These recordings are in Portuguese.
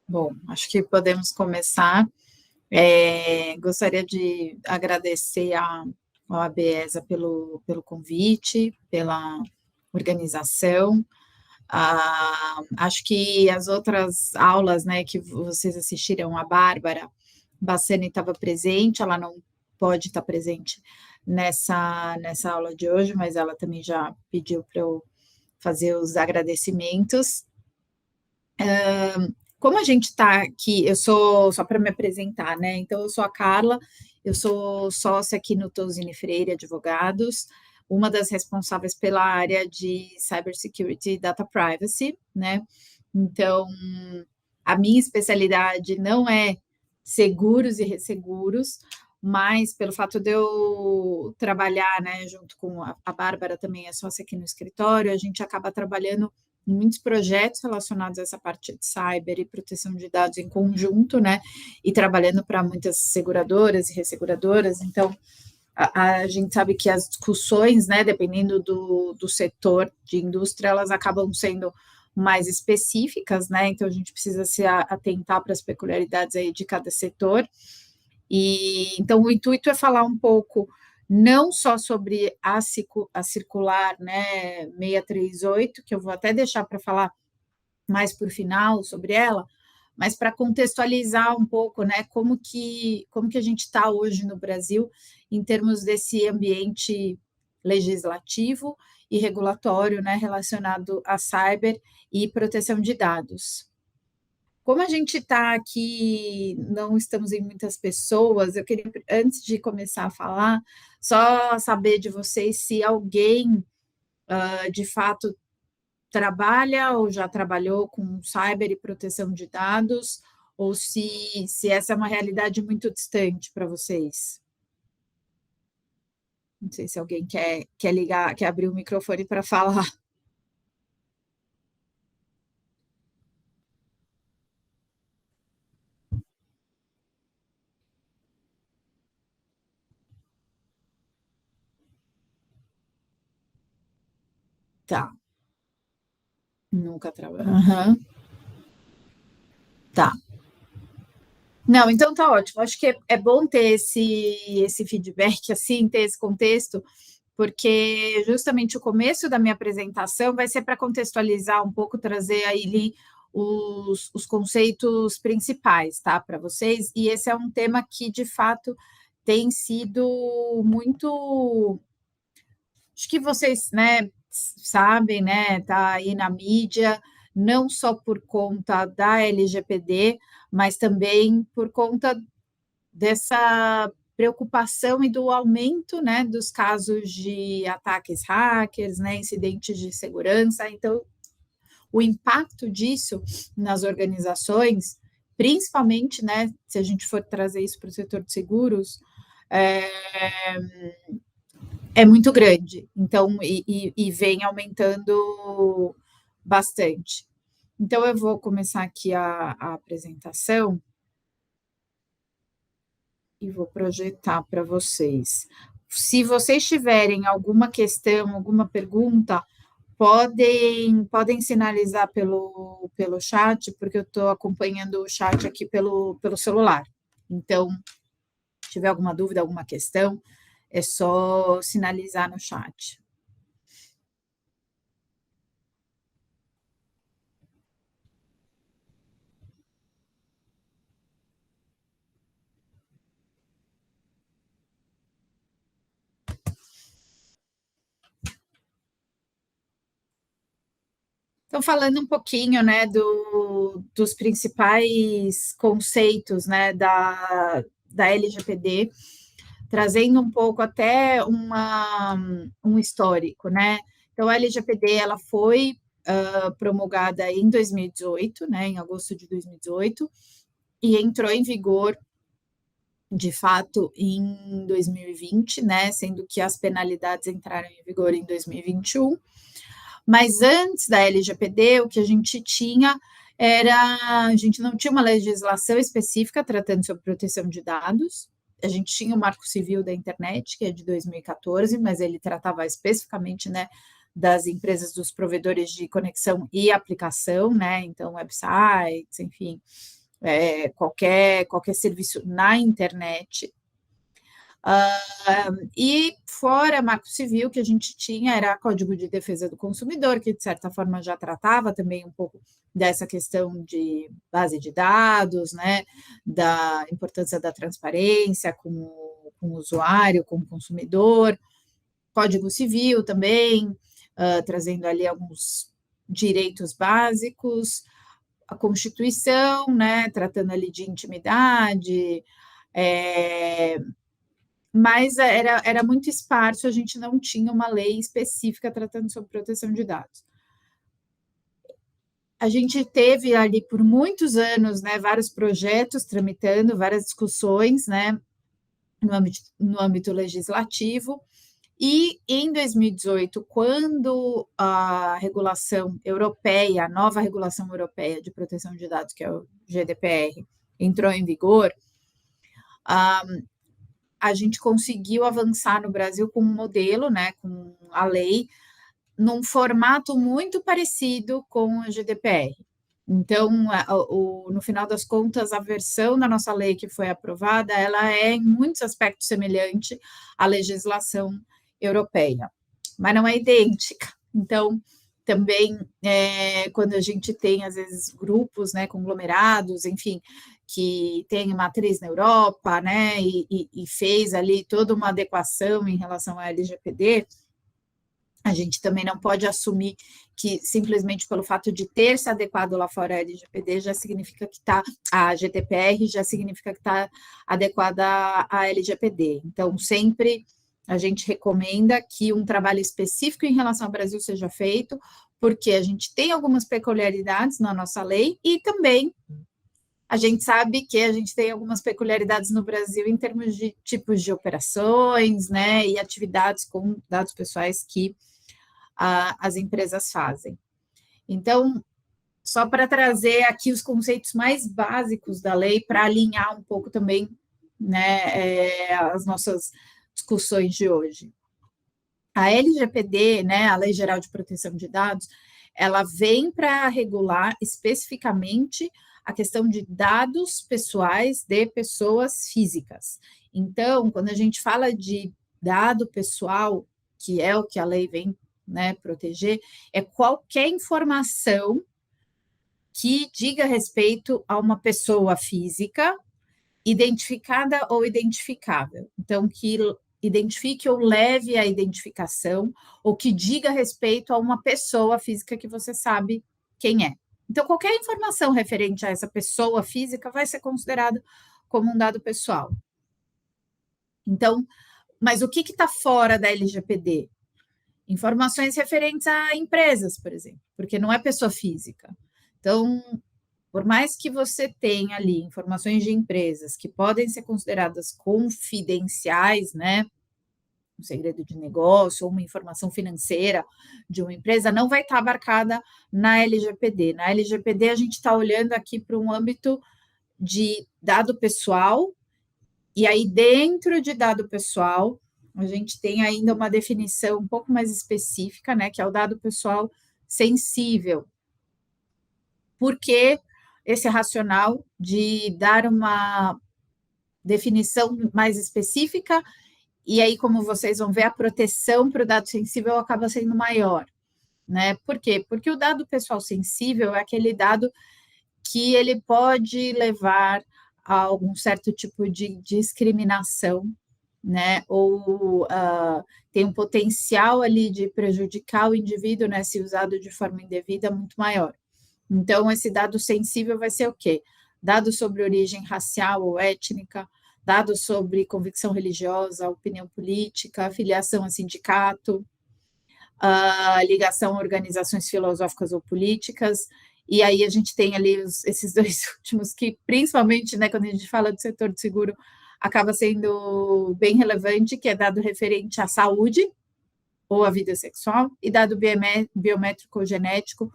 Bom, acho que podemos começar. Gostaria de agradecer ao ABESA pelo convite, pela organização. Acho que as outras aulas, né, que vocês assistiram, a Bárbara Bassani estava presente, ela não pode estar presente nessa aula de hoje, mas ela também já pediu para eu fazer os agradecimentos. Como a gente está aqui, eu sou, só para me apresentar, né? Então, eu sou a Carla, eu sou sócia aqui no Tozini Freire Advogados, uma das responsáveis pela área de Cybersecurity e Data Privacy, né? Então, a minha especialidade não é seguros e resseguros, mas pelo fato de eu trabalhar, né, junto com a Bárbara, também é sócia aqui no escritório, a gente acaba trabalhando em muitos projetos relacionados a essa parte de cyber e proteção de dados em conjunto, né, e trabalhando para muitas seguradoras e resseguradoras, então a gente sabe que as discussões, né, dependendo do setor de indústria, elas acabam sendo mais específicas, né, então a gente precisa se atentar para as peculiaridades aí de cada setor, e então o intuito é falar um pouco não só sobre a circular, né, 638, que eu vou até deixar para falar mais por final sobre ela, mas para contextualizar um pouco, né, como que a gente está hoje no Brasil em termos desse ambiente legislativo e regulatório, né, relacionado a cyber e proteção de dados. Como a gente está aqui, não estamos em muitas pessoas, eu queria, antes de começar a falar, só saber de vocês se alguém, de fato, trabalha ou já trabalhou com cyber e proteção de dados, ou se essa é uma realidade muito distante para vocês. Não sei se alguém quer ligar, quer abrir o microfone para falar. Tá, nunca trabalhou. Aham. Tá. Não, então tá ótimo. Acho que é bom ter esse feedback, assim, ter esse contexto, porque justamente o começo da minha apresentação vai ser para contextualizar um pouco, trazer aí os conceitos principais, tá, para vocês. E esse é um tema que, de fato, tem sido muito. Acho que vocês, né, sabem, né, tá aí na mídia, não só por conta da LGPD, mas também por conta dessa preocupação e do aumento, né, dos casos de ataques hackers, né, incidentes de segurança. Então, o impacto disso nas organizações, principalmente, né, se a gente for trazer isso para o setor de seguros, é, é muito grande. Então, e vem aumentando bastante. Então, eu vou começar aqui a apresentação e vou projetar para vocês. Se vocês tiverem alguma questão, alguma pergunta, podem sinalizar pelo chat, porque eu estou acompanhando o chat aqui pelo celular. Então, se tiver alguma dúvida, alguma questão, é só sinalizar no chat. Então, falando um pouquinho, né, dos principais conceitos, né, da LGPD, trazendo um pouco até um histórico, né? Então, a LGPD, ela foi promulgada em 2018, né, em agosto de 2018, e entrou em vigor, de fato, em 2020, né, sendo que as penalidades entraram em vigor em 2021. Mas antes da LGPD, o que a gente tinha a gente não tinha uma legislação específica tratando sobre proteção de dados. A gente tinha o Marco Civil da Internet, que é de 2014, mas ele tratava especificamente, né, das empresas, dos provedores de conexão e aplicação, né? Então, websites, enfim, qualquer serviço na internet. E fora Marco Civil, que a gente tinha, era Código de Defesa do Consumidor, que de certa forma já tratava também um pouco dessa questão de base de dados, né, da importância da transparência com o usuário, com o consumidor, Código Civil também, trazendo ali alguns direitos básicos, a Constituição, né, tratando ali de intimidade, mas era muito esparso, a gente não tinha uma lei específica tratando sobre proteção de dados. A gente teve ali por muitos anos, né, vários projetos tramitando, várias discussões, né, no âmbito legislativo, e em 2018, quando a regulação europeia, a nova regulação europeia de proteção de dados, que é o GDPR, entrou em vigor, a gente conseguiu avançar no Brasil com um modelo, né, com a lei, num formato muito parecido com o GDPR. Então, no final das contas, a versão da nossa lei que foi aprovada, ela é em muitos aspectos semelhante à legislação europeia, mas não é idêntica. Então, também, quando a gente tem, às vezes, grupos, né, conglomerados, enfim, que tem matriz na Europa, né, e fez ali toda uma adequação em relação à LGPD, a gente também não pode assumir que simplesmente pelo fato de ter se adequado lá fora à LGPD já significa que está, a GDPR já significa que está adequada à LGPD. Então, sempre a gente recomenda que um trabalho específico em relação ao Brasil seja feito, porque a gente tem algumas peculiaridades na nossa lei e também a gente sabe que a gente tem algumas peculiaridades no Brasil em termos de tipos de operações, né, e atividades com dados pessoais que as empresas fazem. Então, só para trazer aqui os conceitos mais básicos da lei, para alinhar um pouco também, né, as nossas discussões de hoje. A LGPD, né, a Lei Geral de Proteção de Dados, ela vem para regular especificamente a questão de dados pessoais de pessoas físicas. Então, quando a gente fala de dado pessoal, que é o que a lei vem, né, proteger, é qualquer informação que diga respeito a uma pessoa física identificada ou identificável. Então, que identifique ou leve a identificação, ou que diga respeito a uma pessoa física que você sabe quem é. Então, qualquer informação referente a essa pessoa física vai ser considerada como um dado pessoal. Então, mas o que está fora da LGPD? Informações referentes a empresas, por exemplo, porque não é pessoa física. Então, por mais que você tenha ali informações de empresas que podem ser consideradas confidenciais, né? Um segredo de negócio ou uma informação financeira de uma empresa, não vai estar abarcada na LGPD. Na LGPD, a gente está olhando aqui para um âmbito de dado pessoal, e aí dentro de dado pessoal, a gente tem ainda uma definição um pouco mais específica, né, que é o dado pessoal sensível. Por que esse racional de dar uma definição mais específica? E aí, como vocês vão ver, a proteção para o dado sensível acaba sendo maior, né? Por quê? Porque o dado pessoal sensível é aquele dado que ele pode levar a algum certo tipo de discriminação, né? Ou tem um potencial ali de prejudicar o indivíduo, né? Se usado de forma indevida, muito maior. Então, esse dado sensível vai ser o quê? Dados sobre origem racial ou étnica, dados sobre convicção religiosa, opinião política, filiação a sindicato, ligação a organizações filosóficas ou políticas, e aí a gente tem ali esses dois últimos que, principalmente, né, quando a gente fala do setor de seguro, acaba sendo bem relevante, que é dado referente à saúde ou à vida sexual, e dado biométrico ou genético,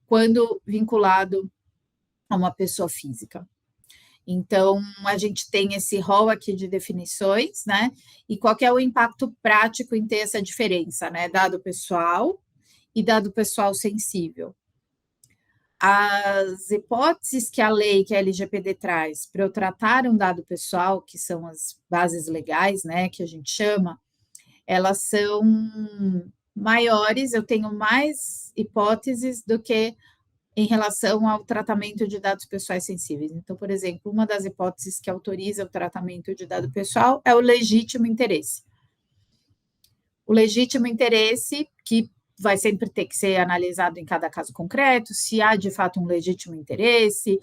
quando vinculado a uma pessoa física. Então, a gente tem esse rol aqui de definições, né? E qual que é o impacto prático em ter essa diferença, né? Dado pessoal e dado pessoal sensível. As hipóteses que a lei, que a LGPD traz para eu tratar um dado pessoal, que são as bases legais, né, que a gente chama, elas são maiores, eu tenho mais hipóteses do que em relação ao tratamento de dados pessoais sensíveis. Então, por exemplo, uma das hipóteses que autoriza o tratamento de dado pessoal é o legítimo interesse. O legítimo interesse, que vai sempre ter que ser analisado em cada caso concreto, se há de fato um legítimo interesse,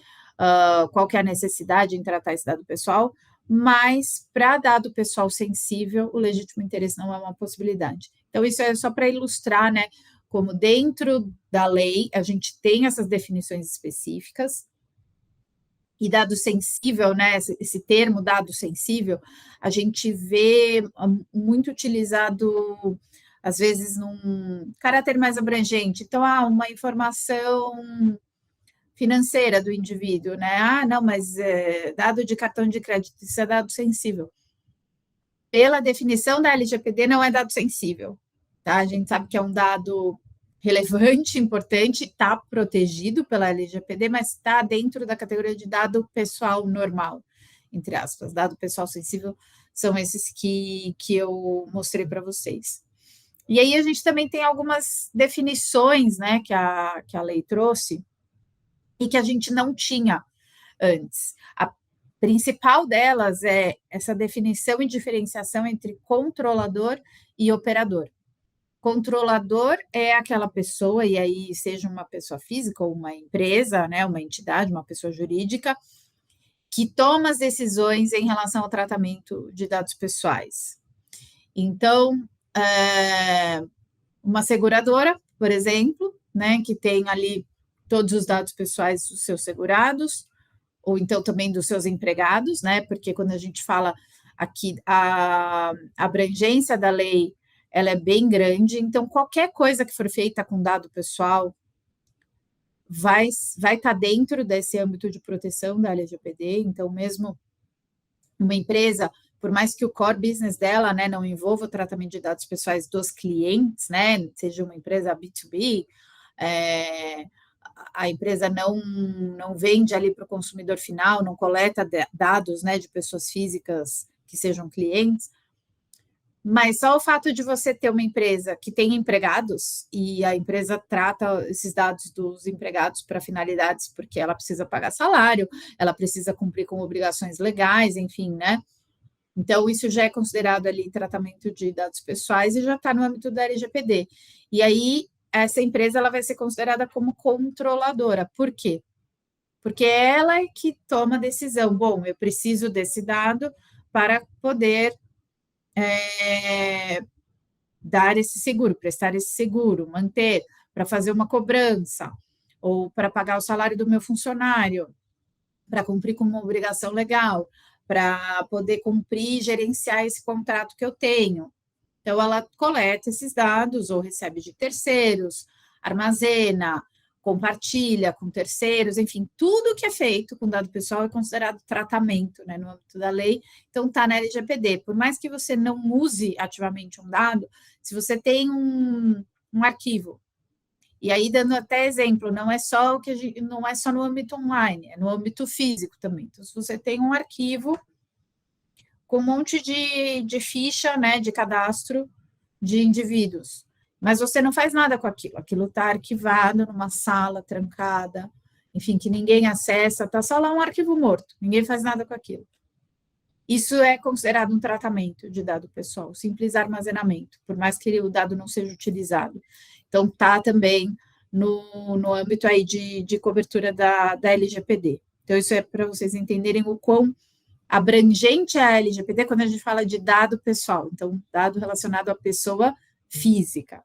qual que é a necessidade em tratar esse dado pessoal, mas para dado pessoal sensível, o legítimo interesse não é uma possibilidade. Então, isso é só para ilustrar, né, como dentro da lei a gente tem essas definições específicas, e dado sensível, né, esse termo dado sensível, a gente vê muito utilizado, às vezes, num caráter mais abrangente. Então, uma informação financeira do indivíduo, né? Não, mas dado de cartão de crédito, isso é dado sensível. Pela definição da LGPD, não é dado sensível, tá? A gente sabe que é um dado relevante, importante, está protegido pela LGPD, mas está dentro da categoria de dado pessoal normal, entre aspas. Dado pessoal sensível são esses que eu mostrei para vocês. E aí a gente também tem algumas definições, né, que a lei trouxe e que a gente não tinha antes. A principal delas é essa definição e diferenciação entre controlador e operador. Controlador é aquela pessoa, e aí seja uma pessoa física ou uma empresa, né, uma entidade, uma pessoa jurídica, que toma as decisões em relação ao tratamento de dados pessoais. Então, uma seguradora, por exemplo, né, que tem ali todos os dados pessoais dos seus segurados, ou então também dos seus empregados, né, porque quando a gente fala aqui, a abrangência da lei, ela é bem grande, então qualquer coisa que for feita com dado pessoal vai estar dentro desse âmbito de proteção da LGPD, então mesmo uma empresa, por mais que o core business dela, né, não envolva o tratamento de dados pessoais dos clientes, né, seja uma empresa B2B, a empresa não vende ali para o consumidor final, não coleta dados, né, de pessoas físicas que sejam clientes, mas só o fato de você ter uma empresa que tem empregados e a empresa trata esses dados dos empregados para finalidades porque ela precisa pagar salário, ela precisa cumprir com obrigações legais, enfim, né? Então, isso já é considerado ali tratamento de dados pessoais e já está no âmbito da LGPD. E aí, essa empresa ela vai ser considerada como controladora. Por quê? Porque ela é que toma a decisão. Bom, eu preciso desse dado para poder dar esse seguro, prestar esse seguro, manter, para fazer uma cobrança, ou para pagar o salário do meu funcionário, para cumprir com uma obrigação legal, para poder cumprir e gerenciar esse contrato que eu tenho. Então, ela coleta esses dados ou recebe de terceiros, armazena, compartilha com terceiros, enfim, tudo que é feito com dado pessoal é considerado tratamento, né, no âmbito da lei, então está na LGPD. Por mais que você não use ativamente um dado, se você tem um arquivo, e aí dando até exemplo, não é só o que não é só no âmbito online, é no âmbito físico também. Então, se você tem um arquivo com um monte de ficha, né, de cadastro de indivíduos, mas você não faz nada com aquilo está arquivado numa sala trancada, enfim, que ninguém acessa, está só lá um arquivo morto, ninguém faz nada com aquilo. Isso é considerado um tratamento de dado pessoal, simples armazenamento, por mais que o dado não seja utilizado. Então, está também no âmbito aí de cobertura da LGPD. Então, isso é para vocês entenderem o quão abrangente é a LGPD quando a gente fala de dado pessoal, então, dado relacionado à pessoa física.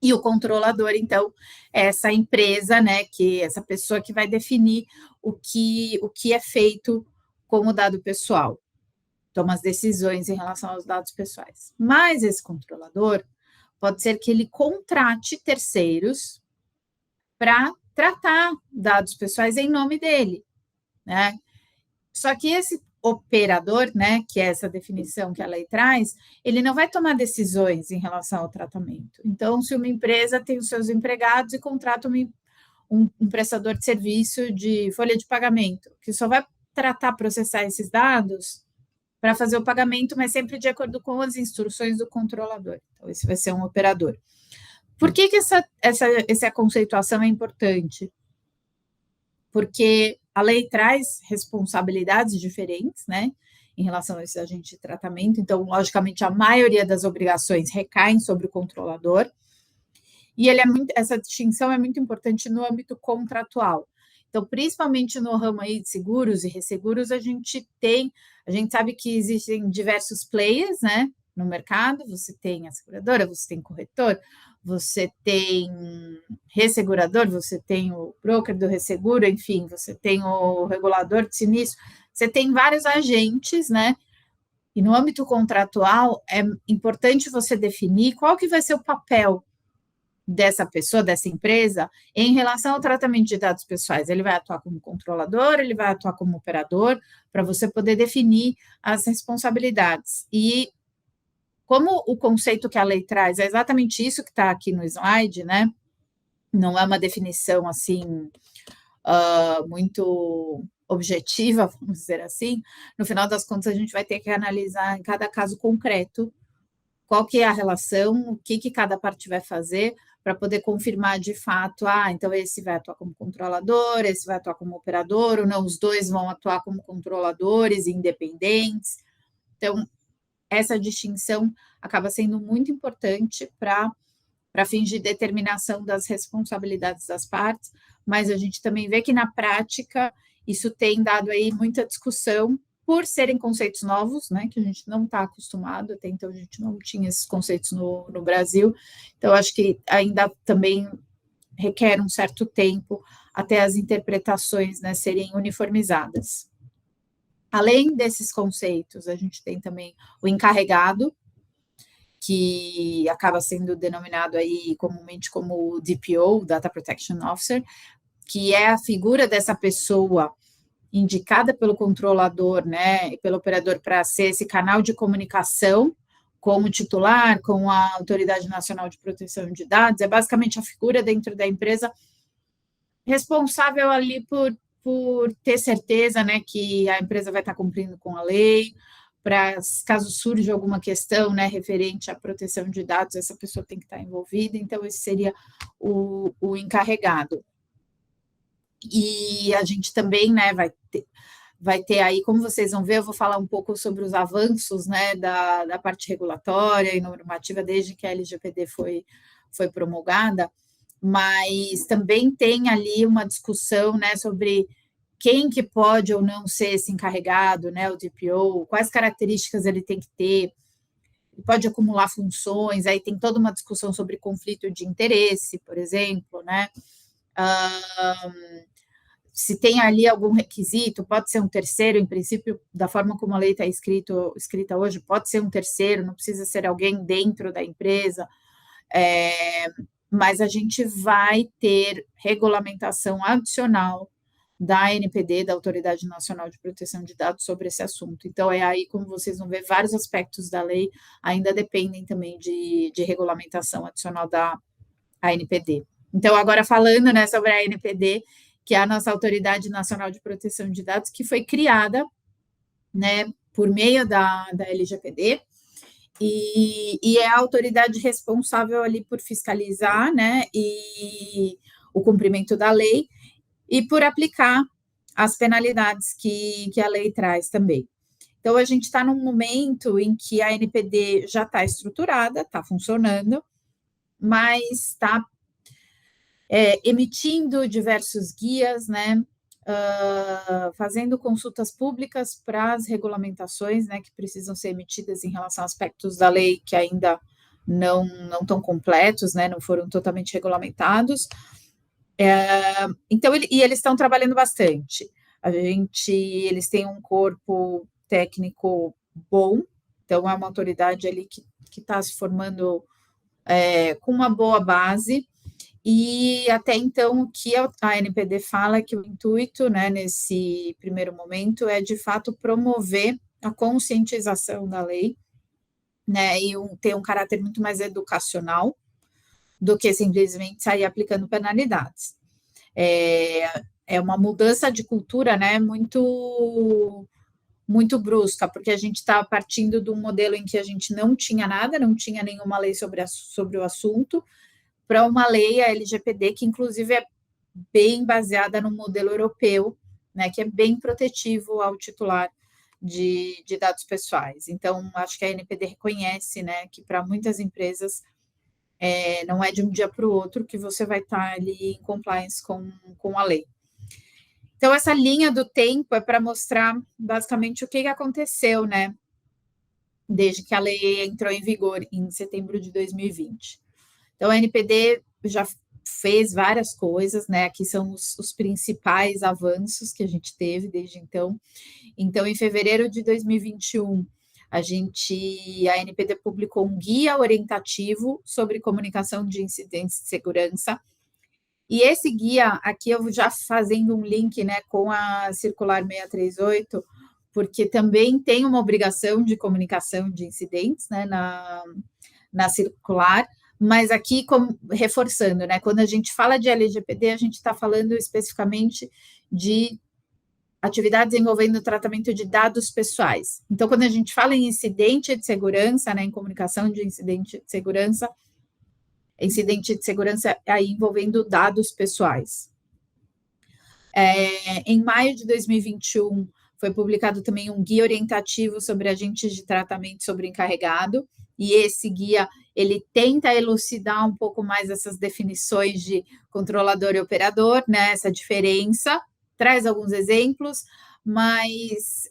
E o controlador, então, é essa empresa, né, que essa pessoa que vai definir o que é feito com o dado pessoal, toma as decisões em relação aos dados pessoais. Mas esse controlador pode ser que ele contrate terceiros para tratar dados pessoais em nome dele, né? Só que operador, né, que é essa definição que a lei traz, ele não vai tomar decisões em relação ao tratamento. Então, se uma empresa tem os seus empregados e contrata um prestador de serviço de folha de pagamento, que só vai tratar, processar esses dados para fazer o pagamento, mas sempre de acordo com as instruções do controlador. Então, esse vai ser um operador. Por que essa conceituação é importante? Porque a lei traz responsabilidades diferentes, né, em relação a esse agente de tratamento. Então, logicamente, a maioria das obrigações recaem sobre o controlador. E essa distinção é muito importante no âmbito contratual. Então, principalmente no ramo aí de seguros e resseguros, a gente sabe que existem diversos players, né, no mercado. Você tem a seguradora, você tem corretor, você tem ressegurador, você tem o broker do resseguro, enfim, você tem o regulador de sinistro, você tem vários agentes, né? E no âmbito contratual é importante você definir qual que vai ser o papel dessa pessoa, dessa empresa, em relação ao tratamento de dados pessoais. Ele vai atuar como controlador, ele vai atuar como operador, para você poder definir as responsabilidades. E como o conceito que a lei traz é exatamente isso que está aqui no slide, né? Não é uma definição assim muito objetiva, vamos dizer assim. No final das contas, a gente vai ter que analisar em cada caso concreto qual que é a relação, o que cada parte vai fazer para poder confirmar de fato, então esse vai atuar como controlador, esse vai atuar como operador, ou não, os dois vão atuar como controladores independentes. Então, essa distinção acaba sendo muito importante para fins de determinação das responsabilidades das partes, mas a gente também vê que na prática isso tem dado aí muita discussão por serem conceitos novos, né, que a gente não está acostumado, até então a gente não tinha esses conceitos no Brasil, então acho que ainda também requer um certo tempo até as interpretações, né, serem uniformizadas. Além desses conceitos, a gente tem também o encarregado, que acaba sendo denominado aí comumente como DPO, Data Protection Officer, que é a figura dessa pessoa indicada pelo controlador, né, e pelo operador para ser esse canal de comunicação com o titular, com a Autoridade Nacional de Proteção de Dados, é basicamente a figura dentro da empresa responsável ali por ter certeza, né, que a empresa vai estar cumprindo com a lei, para caso surja alguma questão, né, referente à proteção de dados, essa pessoa tem que estar envolvida, então esse seria o encarregado. E a gente também, né, vai ter aí, como vocês vão ver, eu vou falar um pouco sobre os avanços, né, da parte regulatória e normativa desde que a LGPD foi promulgada, mas também tem ali uma discussão, né, sobre quem que pode ou não ser esse encarregado, né, o DPO, quais características ele tem que ter, ele pode acumular funções, aí tem toda uma discussão sobre conflito de interesse, por exemplo, né, se tem ali algum requisito, pode ser um terceiro, em princípio, da forma como a lei está escrita hoje, pode ser um terceiro, não precisa ser alguém dentro da empresa, mas a gente vai ter regulamentação adicional da ANPD, da Autoridade Nacional de Proteção de Dados, sobre esse assunto. Então, é aí, como vocês vão ver, vários aspectos da lei ainda dependem também de regulamentação adicional da ANPD. Então, agora falando, né, sobre a ANPD, que é a nossa Autoridade Nacional de Proteção de Dados, que foi criada, né, por meio da LGPD, e é a autoridade responsável ali por fiscalizar, né, e o cumprimento da lei e por aplicar as penalidades que a lei traz também. Então, a gente está num momento em que a ANPD já está estruturada, está funcionando, mas está emitindo diversos guias, né, fazendo consultas públicas para as regulamentações, né, que precisam ser emitidas em relação a aspectos da lei que ainda não estão completos, né, não foram totalmente regulamentados. Então, eles estão trabalhando bastante. Eles têm um corpo técnico bom, então é uma autoridade ali que está se formando com uma boa base, E até então, o que a NPD fala é que o intuito, né, nesse primeiro momento, é de fato promover a conscientização da lei, né, e ter um caráter muito mais educacional do que simplesmente sair aplicando penalidades. É uma mudança de cultura, né, muito brusca, porque a gente está partindo de um modelo em que a gente não tinha nada, não tinha nenhuma lei sobre o assunto, para uma lei, a LGPD, que inclusive é bem baseada no modelo europeu, né, que é bem protetivo ao titular de dados pessoais. Então, acho que a NPD reconhece, né, que para muitas empresas não é de um dia para o outro que você vai estar ali em compliance com a lei. Então, essa linha do tempo é para mostrar basicamente o que aconteceu, né, desde que a lei entrou em vigor em setembro de 2020. Então, a NPD já fez várias coisas, né? Aqui são os principais avanços que a gente teve desde então. Então, em fevereiro de 2021, a NPD publicou um guia orientativo sobre comunicação de incidentes de segurança. E esse guia, aqui eu já fazendo um link, né, com a Circular 638, porque também tem uma obrigação de comunicação de incidentes, né, na circular, mas aqui reforçando, né, quando a gente fala de LGPD, a gente está falando especificamente de atividades envolvendo o tratamento de dados pessoais. Então, quando a gente fala em incidente de segurança, né, em comunicação de incidente de segurança aí envolvendo dados pessoais. Em maio de 2021, foi publicado também um guia orientativo sobre agentes de tratamento sobrecarregado, e esse guia ele tenta elucidar um pouco mais essas definições de controlador e operador, né, essa diferença, traz alguns exemplos, mas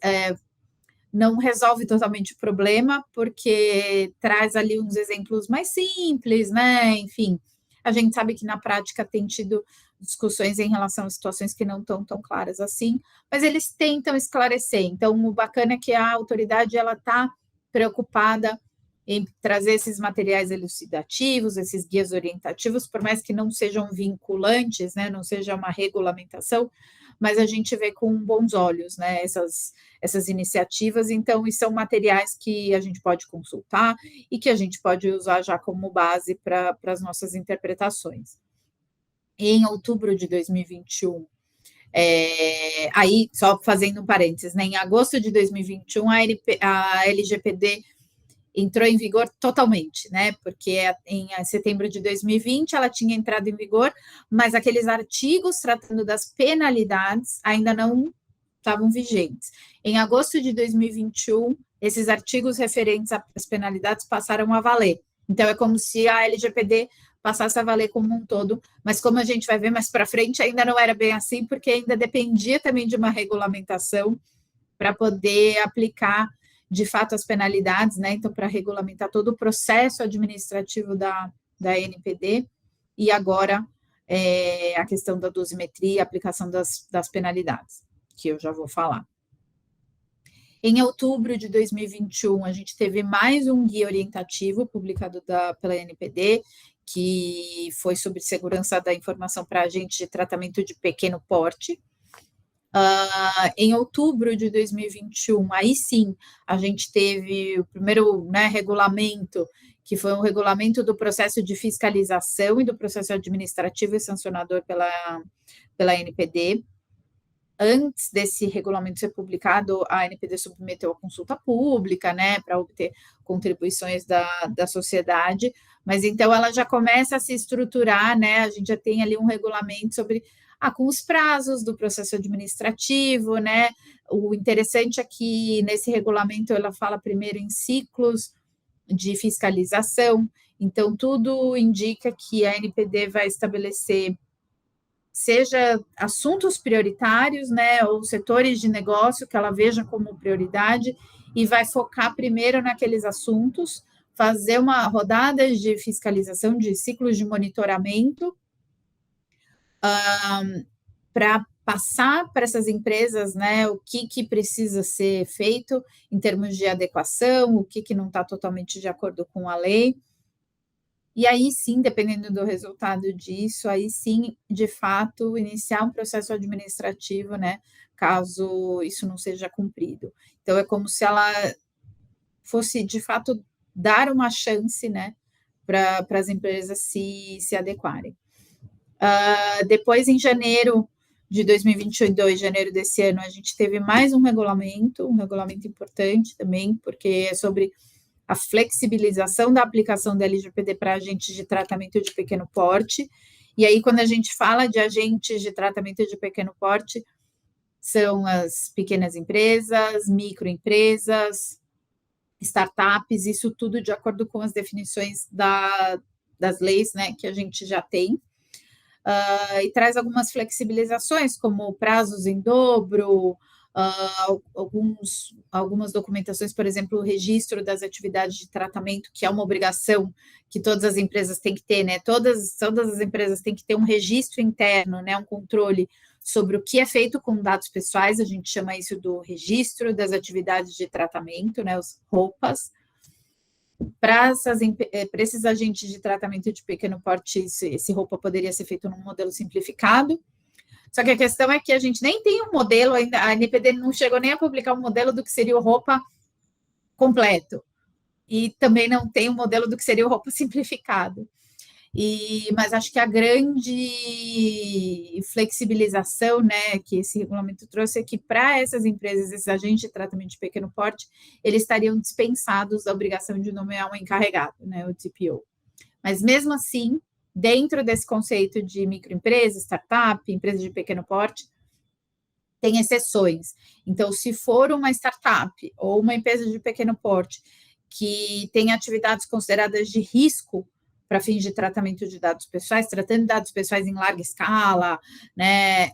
não resolve totalmente o problema, porque traz ali uns exemplos mais simples, né, enfim, a gente sabe que na prática tem tido discussões em relação a situações que não estão tão claras assim, mas eles tentam esclarecer. Então, o bacana é que a autoridade ela está preocupada em trazer esses materiais elucidativos, esses guias orientativos, por mais que não sejam vinculantes, né, não seja uma regulamentação, mas a gente vê com bons olhos, né, essas iniciativas. Então, e são materiais que a gente pode consultar e que a gente pode usar já como base para as nossas interpretações. Em outubro de 2021, aí, só fazendo um parênteses, né, em agosto de 2021, a LGPD entrou em vigor totalmente, né, porque em setembro de 2020 ela tinha entrado em vigor, mas aqueles artigos tratando das penalidades ainda não estavam vigentes. Em agosto de 2021, esses artigos referentes às penalidades passaram a valer. Então, é como se a LGPD passasse a valer como um todo, mas como a gente vai ver mais para frente, ainda não era bem assim, porque ainda dependia também de uma regulamentação para poder aplicar de fato as penalidades, né? Então, para regulamentar todo o processo administrativo da NPD, e agora a questão da dosimetria, a aplicação das penalidades, que eu já vou falar. Em outubro de 2021, a gente teve mais um guia orientativo publicado pela NPD, que foi sobre segurança da informação para agentes de tratamento de pequeno porte. Em outubro de 2021, aí sim, a gente teve o primeiro, né, regulamento, que foi um regulamento do processo de fiscalização e do processo administrativo e sancionador pela NPD. Antes desse regulamento ser publicado, a NPD submeteu a consulta pública, né, para obter contribuições da sociedade, mas então ela já começa a se estruturar, né, a gente já tem ali um regulamento sobre, com os prazos do processo administrativo, né, o interessante é que nesse regulamento ela fala primeiro em ciclos de fiscalização, então tudo indica que a NPD vai estabelecer seja assuntos prioritários, né, ou setores de negócio que ela veja como prioridade e vai focar primeiro naqueles assuntos, fazer uma rodada de fiscalização de ciclos de monitoramento para passar para essas empresas, né, o que precisa ser feito em termos de adequação, o que não está totalmente de acordo com a lei. E aí sim, dependendo do resultado disso, aí sim, de fato, iniciar um processo administrativo, né, caso isso não seja cumprido. Então é como se ela fosse, de fato, dar uma chance, né, para as empresas se adequarem. Depois, em janeiro de 2022, janeiro desse ano, a gente teve mais um regulamento importante também, porque é sobre a flexibilização da aplicação da LGPD para agentes de tratamento de pequeno porte. E aí, quando a gente fala de agentes de tratamento de pequeno porte, são as pequenas empresas, microempresas, startups, isso tudo de acordo com as definições das leis, né, que a gente já tem. E traz algumas flexibilizações, como prazos em dobro, algumas documentações, por exemplo, o registro das atividades de tratamento, que é uma obrigação que todas as empresas têm que ter, né? Todas as empresas têm que ter um registro interno, né? Um controle sobre o que é feito com dados pessoais, a gente chama isso do registro das atividades de tratamento, né? Os ROPAs. Para esses agentes de tratamento de pequeno porte, esse ROPA poderia ser feito num modelo simplificado. Só que a questão é que a gente nem tem um modelo ainda, a NPD não chegou nem a publicar um modelo do que seria o ROPA completo. E também não tem um modelo do que seria o ROPA simplificado. Mas acho que a grande flexibilização, né, que esse regulamento trouxe é que para essas empresas, esses agentes de tratamento de pequeno porte, eles estariam dispensados da obrigação de nomear um encarregado, né, o TPO. Mas mesmo assim, dentro desse conceito de microempresa, startup, empresa de pequeno porte, tem exceções. Então, se for uma startup ou uma empresa de pequeno porte que tem atividades consideradas de risco para fins de tratamento de dados pessoais, tratando dados pessoais em larga escala, né,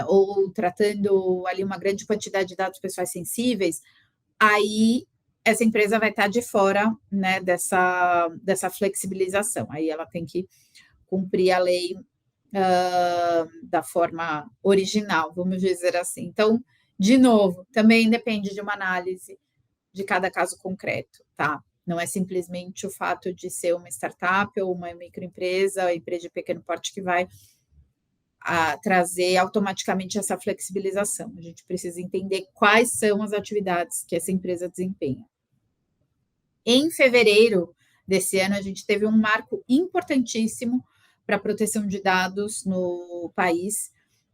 ou tratando ali uma grande quantidade de dados pessoais sensíveis, aí essa empresa vai estar de fora, né, dessa flexibilização. Aí ela tem que cumprir a lei da forma original, vamos dizer assim. Então, de novo, também depende de uma análise de cada caso concreto, tá? Não é simplesmente o fato de ser uma startup ou uma microempresa, empresa de pequeno porte que vai trazer automaticamente essa flexibilização. A gente precisa entender quais são as atividades que essa empresa desempenha. Em fevereiro desse ano, a gente teve um marco importantíssimo para a proteção de dados no país,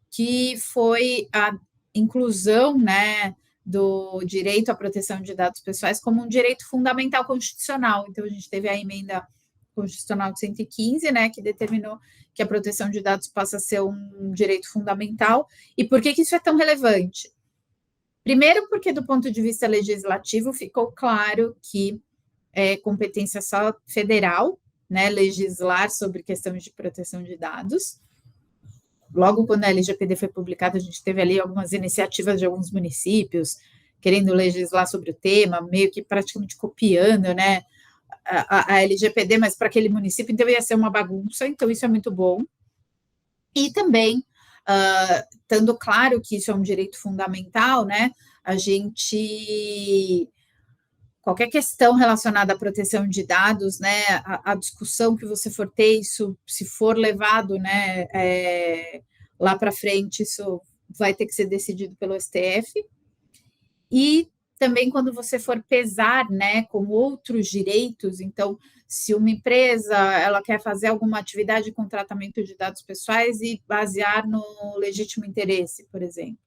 que foi a inclusão, né, do direito à proteção de dados pessoais como um direito fundamental constitucional. Então, a gente teve a emenda constitucional de 115, né, que determinou que a proteção de dados passa a ser um direito fundamental. E por que isso é tão relevante? Primeiro, porque do ponto de vista legislativo ficou claro que é competência só federal, né, legislar sobre questões de proteção de dados. Logo quando a LGPD foi publicada, a gente teve ali algumas iniciativas de alguns municípios querendo legislar sobre o tema, meio que praticamente copiando, né, a LGPD, mas para aquele município, então ia ser uma bagunça, então isso é muito bom. E também, estando claro que isso é um direito fundamental, né, a gente qualquer questão relacionada à proteção de dados, né, a discussão que você for ter, isso, se for levado, né, lá para frente, isso vai ter que ser decidido pelo STF. E também quando você for pesar, né, com outros direitos, então, se uma empresa ela quer fazer alguma atividade com tratamento de dados pessoais e basear no legítimo interesse, por exemplo,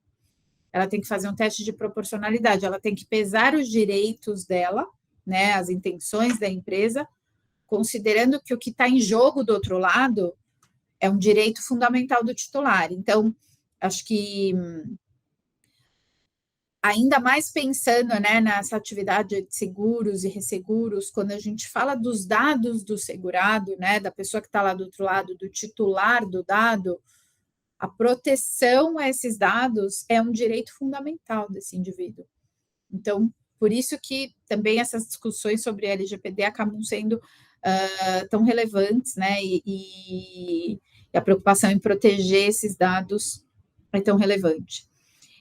ela tem que fazer um teste de proporcionalidade, ela tem que pesar os direitos dela, né, as intenções da empresa, considerando que o que está em jogo do outro lado é um direito fundamental do titular. Então, acho que ainda mais pensando, né, nessa atividade de seguros e resseguros, quando a gente fala dos dados do segurado, né, da pessoa que está lá do outro lado, do titular do dado, a proteção a esses dados é um direito fundamental desse indivíduo. Então, por isso que também essas discussões sobre LGPD acabam sendo tão relevantes, né? E a preocupação em proteger esses dados é tão relevante.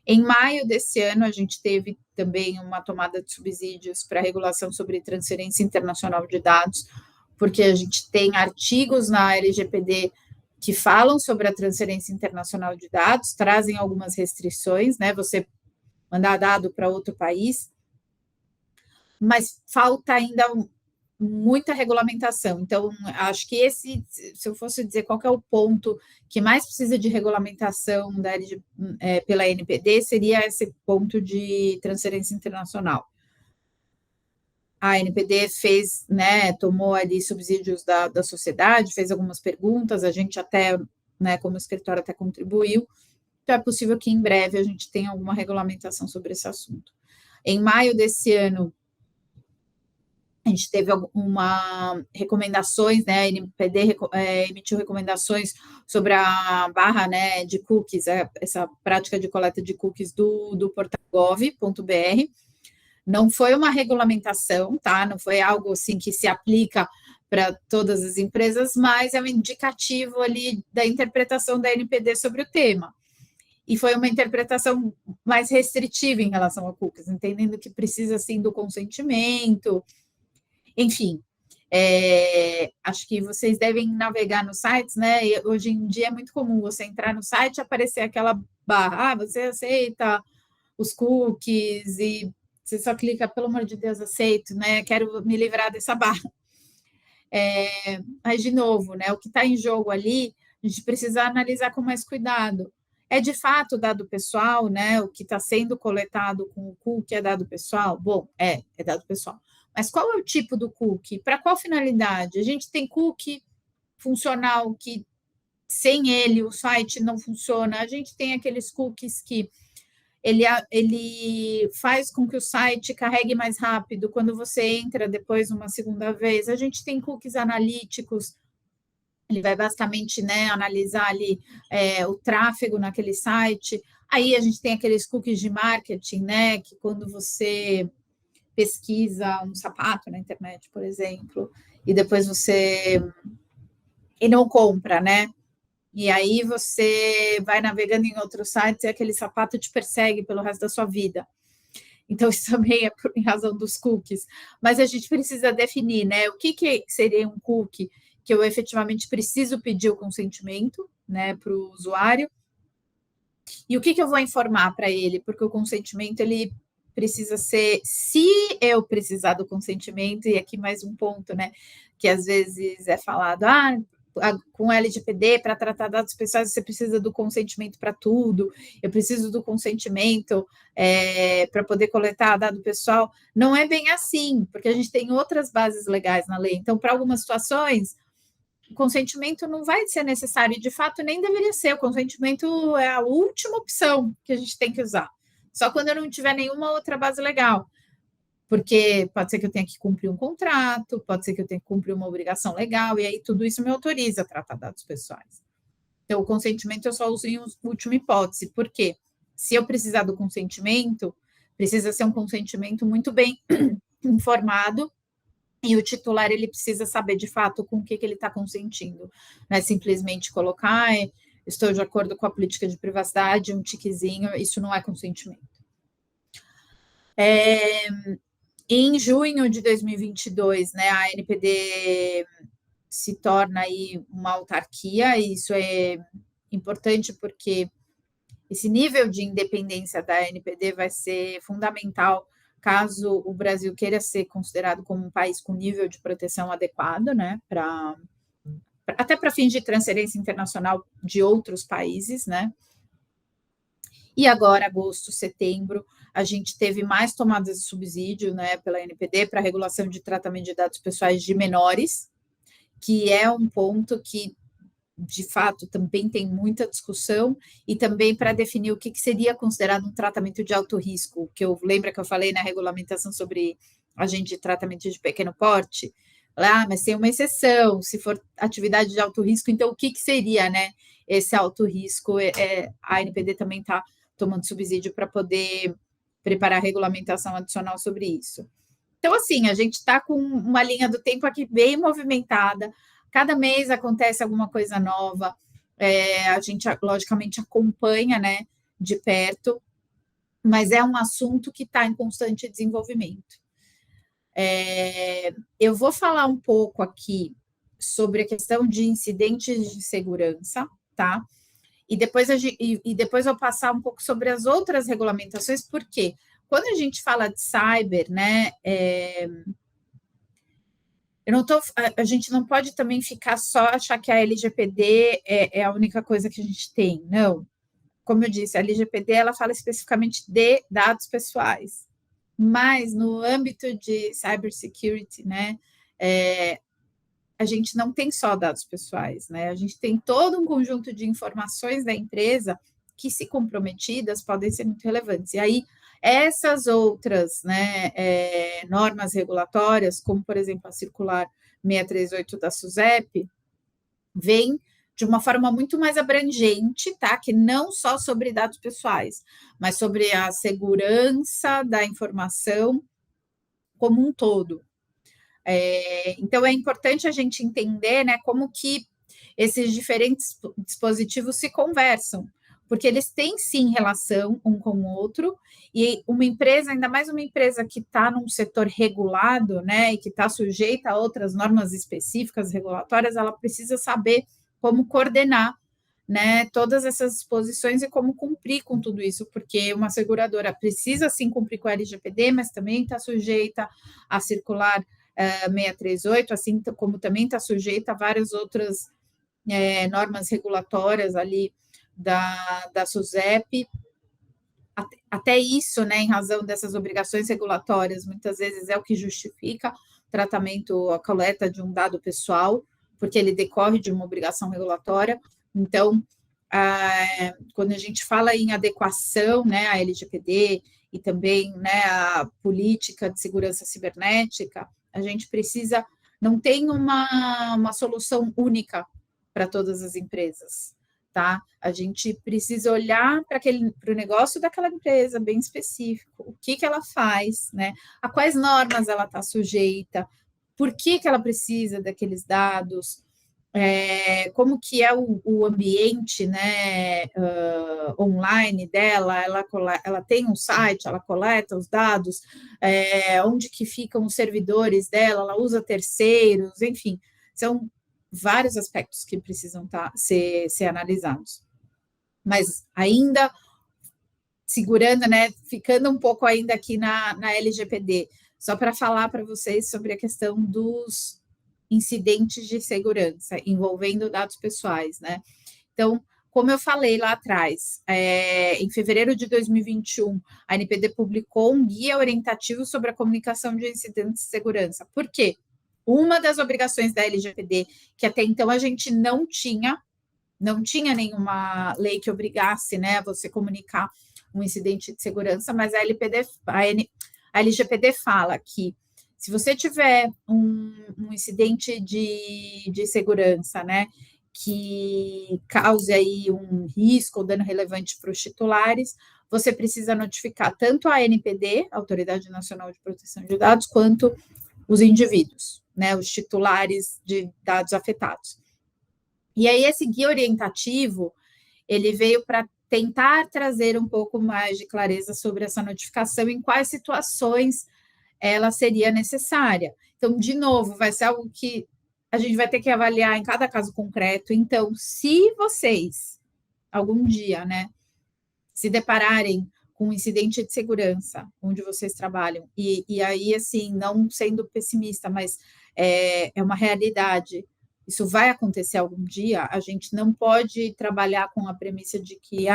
Em maio desse ano, a gente teve também uma tomada de subsídios para regulação sobre transferência internacional de dados, porque a gente tem artigos na LGPD que falam sobre a transferência internacional de dados, trazem algumas restrições, né? Você mandar dado para outro país, mas falta ainda muita regulamentação. Então, acho que se eu fosse dizer qual é o ponto que mais precisa de regulamentação pela NPD, seria esse ponto de transferência internacional. A NPD fez, né, tomou ali subsídios da sociedade, fez algumas perguntas, a gente até, né, como escritório, até contribuiu. Então, é possível que em breve a gente tenha alguma regulamentação sobre esse assunto. Em maio desse ano, a gente teve recomendações, né, a NPD emitiu recomendações sobre a barra, né, de cookies, essa prática de coleta de cookies do portal gov.br. Não foi uma regulamentação, tá? Não foi algo assim que se aplica para todas as empresas, mas é um indicativo ali da interpretação da NPD sobre o tema. E foi uma interpretação mais restritiva em relação a cookies, entendendo que precisa, sim, do consentimento. Enfim, acho que vocês devem navegar nos sites, né? E hoje em dia é muito comum você entrar no site e aparecer aquela barra, você aceita os cookies, e você só clica, pelo amor de Deus, aceito, né? Quero me livrar dessa barra. Mas, de novo, né? O que está em jogo ali, a gente precisa analisar com mais cuidado. É de fato dado pessoal, né? O que está sendo coletado com o cookie é dado pessoal? Bom, é dado pessoal. Mas qual é o tipo do cookie? Para qual finalidade? A gente tem cookie funcional que sem ele o site não funciona. A gente tem aqueles cookies que ele faz com que o site carregue mais rápido quando você entra depois uma segunda vez. A gente tem cookies analíticos, ele vai basicamente, né, analisar ali o tráfego naquele site. Aí a gente tem aqueles cookies de marketing, né, que quando você pesquisa um sapato na internet, por exemplo, e depois e não compra, né? E aí você vai navegando em outros sites e aquele sapato te persegue pelo resto da sua vida. Então, isso também é em razão dos cookies. Mas a gente precisa definir, né? O que seria um cookie que eu efetivamente preciso pedir o consentimento, né, para o usuário, e o que eu vou informar para ele, porque o consentimento ele precisa ser, se eu precisar do consentimento, e aqui mais um ponto, né, que às vezes é falado, com LGPD, para tratar dados pessoais, você precisa do consentimento para tudo, eu preciso do consentimento para poder coletar dado pessoal. Não é bem assim, porque a gente tem outras bases legais na lei. Então, para algumas situações, o consentimento não vai ser necessário, e de fato nem deveria ser. O consentimento é a última opção que a gente tem que usar, só quando eu não tiver nenhuma outra base legal, porque pode ser que eu tenha que cumprir um contrato, pode ser que eu tenha que cumprir uma obrigação legal, e aí tudo isso me autoriza a tratar dados pessoais. Então, o consentimento eu só uso em última hipótese, porque se eu precisar do consentimento, precisa ser um consentimento muito bem informado, e o titular ele precisa saber de fato com o que ele está consentindo. Não é simplesmente colocar, estou de acordo com a política de privacidade, um tiquezinho, isso não é consentimento. Em junho de 2022, né, a NPD se torna aí uma autarquia, e isso é importante porque esse nível de independência da NPD vai ser fundamental caso o Brasil queira ser considerado como um país com nível de proteção adequado, né, até para fins de transferência internacional de outros países, né. E agora, agosto, setembro, a gente teve mais tomadas de subsídio, né, pela NPD para regulação de tratamento de dados pessoais de menores, que é um ponto que de fato também tem muita discussão, e também para definir o que seria considerado um tratamento de alto risco, que eu lembro que eu falei na regulamentação sobre agente de tratamento de pequeno porte, mas tem uma exceção, se for atividade de alto risco, então o que seria, né, esse alto risco? A NPD também está tomando subsídio para poder preparar a regulamentação adicional sobre isso. Então, assim, a gente está com uma linha do tempo aqui bem movimentada, cada mês acontece alguma coisa nova, a gente, logicamente, acompanha, né, de perto, mas é um assunto que está em constante desenvolvimento. Eu vou falar um pouco aqui sobre a questão de incidentes de segurança, tá? E depois, depois eu vou passar um pouco sobre as outras regulamentações, porque quando a gente fala de cyber, né, a gente não pode também ficar só achar que a LGPD é a única coisa que a gente tem, não. Como eu disse, a LGPD ela fala especificamente de dados pessoais, mas no âmbito de cybersecurity, né, a gente não tem só dados pessoais, né? A gente tem todo um conjunto de informações da empresa que, se comprometidas, podem ser muito relevantes. E aí, essas outras, né, normas regulatórias, como, por exemplo, a circular 638 da SUSEP, vem de uma forma muito mais abrangente, tá? Que não só sobre dados pessoais, mas sobre a segurança da informação como um todo. Então, é importante a gente entender, né, como que esses diferentes dispositivos se conversam, porque eles têm sim relação um com o outro, e uma empresa, ainda mais uma empresa que está num setor regulado, né, e que está sujeita a outras normas específicas regulatórias, ela precisa saber como coordenar, né, todas essas disposições e como cumprir com tudo isso, porque uma seguradora precisa sim cumprir com a LGPD, mas também está sujeita a circular 638, assim como também está sujeita a várias outras normas regulatórias ali da SUSEP. Até isso, né, em razão dessas obrigações regulatórias, muitas vezes é o que justifica o tratamento, a coleta de um dado pessoal, porque ele decorre de uma obrigação regulatória. Então, quando a gente fala em adequação, né, à LGPD e também, né, a política de segurança cibernética, a gente precisa, não tem uma solução única para todas as empresas, tá? A gente precisa olhar para o negócio daquela empresa bem específico, o que ela faz, né? A quais normas ela está sujeita, por que ela precisa daqueles dados, como que é o ambiente, né, online dela, ela tem um site, ela coleta os dados, onde que ficam os servidores dela, ela usa terceiros, enfim, são vários aspectos que precisam ser analisados. Mas ainda segurando, né, ficando um pouco ainda aqui na LGPD, só para falar para vocês sobre a questão dos incidentes de segurança envolvendo dados pessoais, né? Então, como eu falei lá atrás, em fevereiro de 2021, a NPD publicou um guia orientativo sobre a comunicação de incidentes de segurança. Por quê? Uma das obrigações da LGPD, que até então a gente não tinha nenhuma lei que obrigasse, né, a você comunicar um incidente de segurança, mas a LGPD fala que se você tiver um incidente de segurança, né, que cause aí um risco ou dano relevante para os titulares, você precisa notificar tanto a ANPD, Autoridade Nacional de Proteção de Dados, quanto os indivíduos, né, os titulares de dados afetados. E aí esse guia orientativo, ele veio para tentar trazer um pouco mais de clareza sobre essa notificação, em quais situações ela seria necessária. Então, de novo, vai ser algo que a gente vai ter que avaliar em cada caso concreto. Então, se vocês, algum dia, né, se depararem com um incidente de segurança onde vocês trabalham, e aí, assim, não sendo pessimista, mas é uma realidade, isso vai acontecer algum dia, a gente não pode trabalhar com a premissa de que,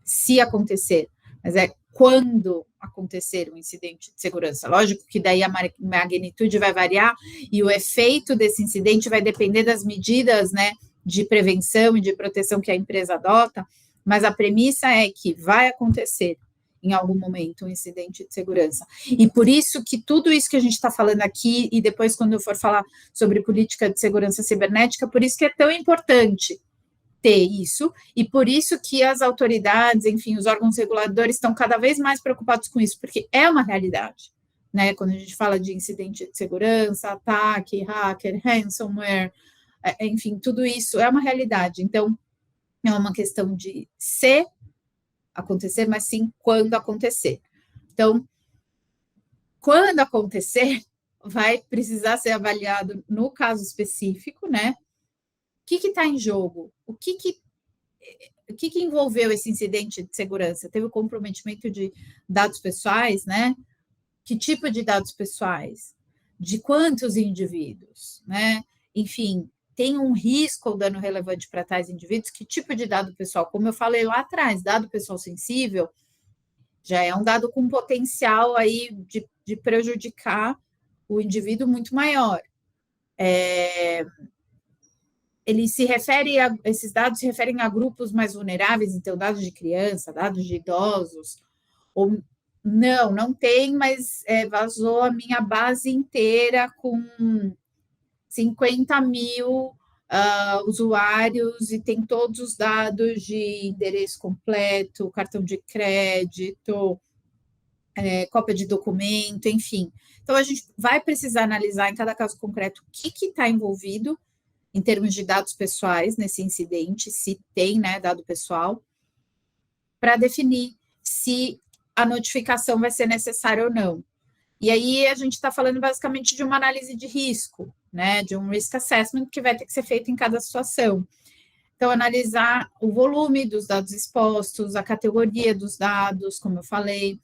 se acontecer, mas é quando acontecer um incidente de segurança. Lógico que daí a magnitude vai variar e o efeito desse incidente vai depender das medidas, né, de prevenção e de proteção que a empresa adota, mas a premissa é que vai acontecer em algum momento um incidente de segurança. E por isso que tudo isso que a gente está falando aqui, e depois quando eu for falar sobre política de segurança cibernética, por isso que é tão importante ter isso, e por isso que as autoridades, enfim, os órgãos reguladores estão cada vez mais preocupados com isso, porque é uma realidade, né? Quando a gente fala de incidente de segurança, ataque, hacker, ransomware, enfim, tudo isso é uma realidade. Então, é uma questão de se acontecer, mas sim quando acontecer. Então, quando acontecer, vai precisar ser avaliado no caso específico, né? O que está em jogo? O que envolveu esse incidente de segurança? Teve o comprometimento de dados pessoais, né? Que tipo de dados pessoais? De quantos indivíduos, né? Enfim, tem um risco ou dano relevante para tais indivíduos? Que tipo de dado pessoal? Como eu falei lá atrás, dado pessoal sensível já é um dado com potencial aí de prejudicar o indivíduo muito maior. Ele se refere esses dados se referem a grupos mais vulneráveis, então dados de criança, dados de idosos, ou não tem, mas vazou a minha base inteira com 50 mil usuários e tem todos os dados de endereço completo, cartão de crédito, cópia de documento, enfim. Então, a gente vai precisar analisar em cada caso concreto o que está envolvido em termos de dados pessoais nesse incidente, se tem, né, dado pessoal, para definir se a notificação vai ser necessária ou não. E aí a gente está falando basicamente de uma análise de risco, né, de um risk assessment que vai ter que ser feito em cada situação. Então, analisar o volume dos dados expostos, a categoria dos dados, como eu falei,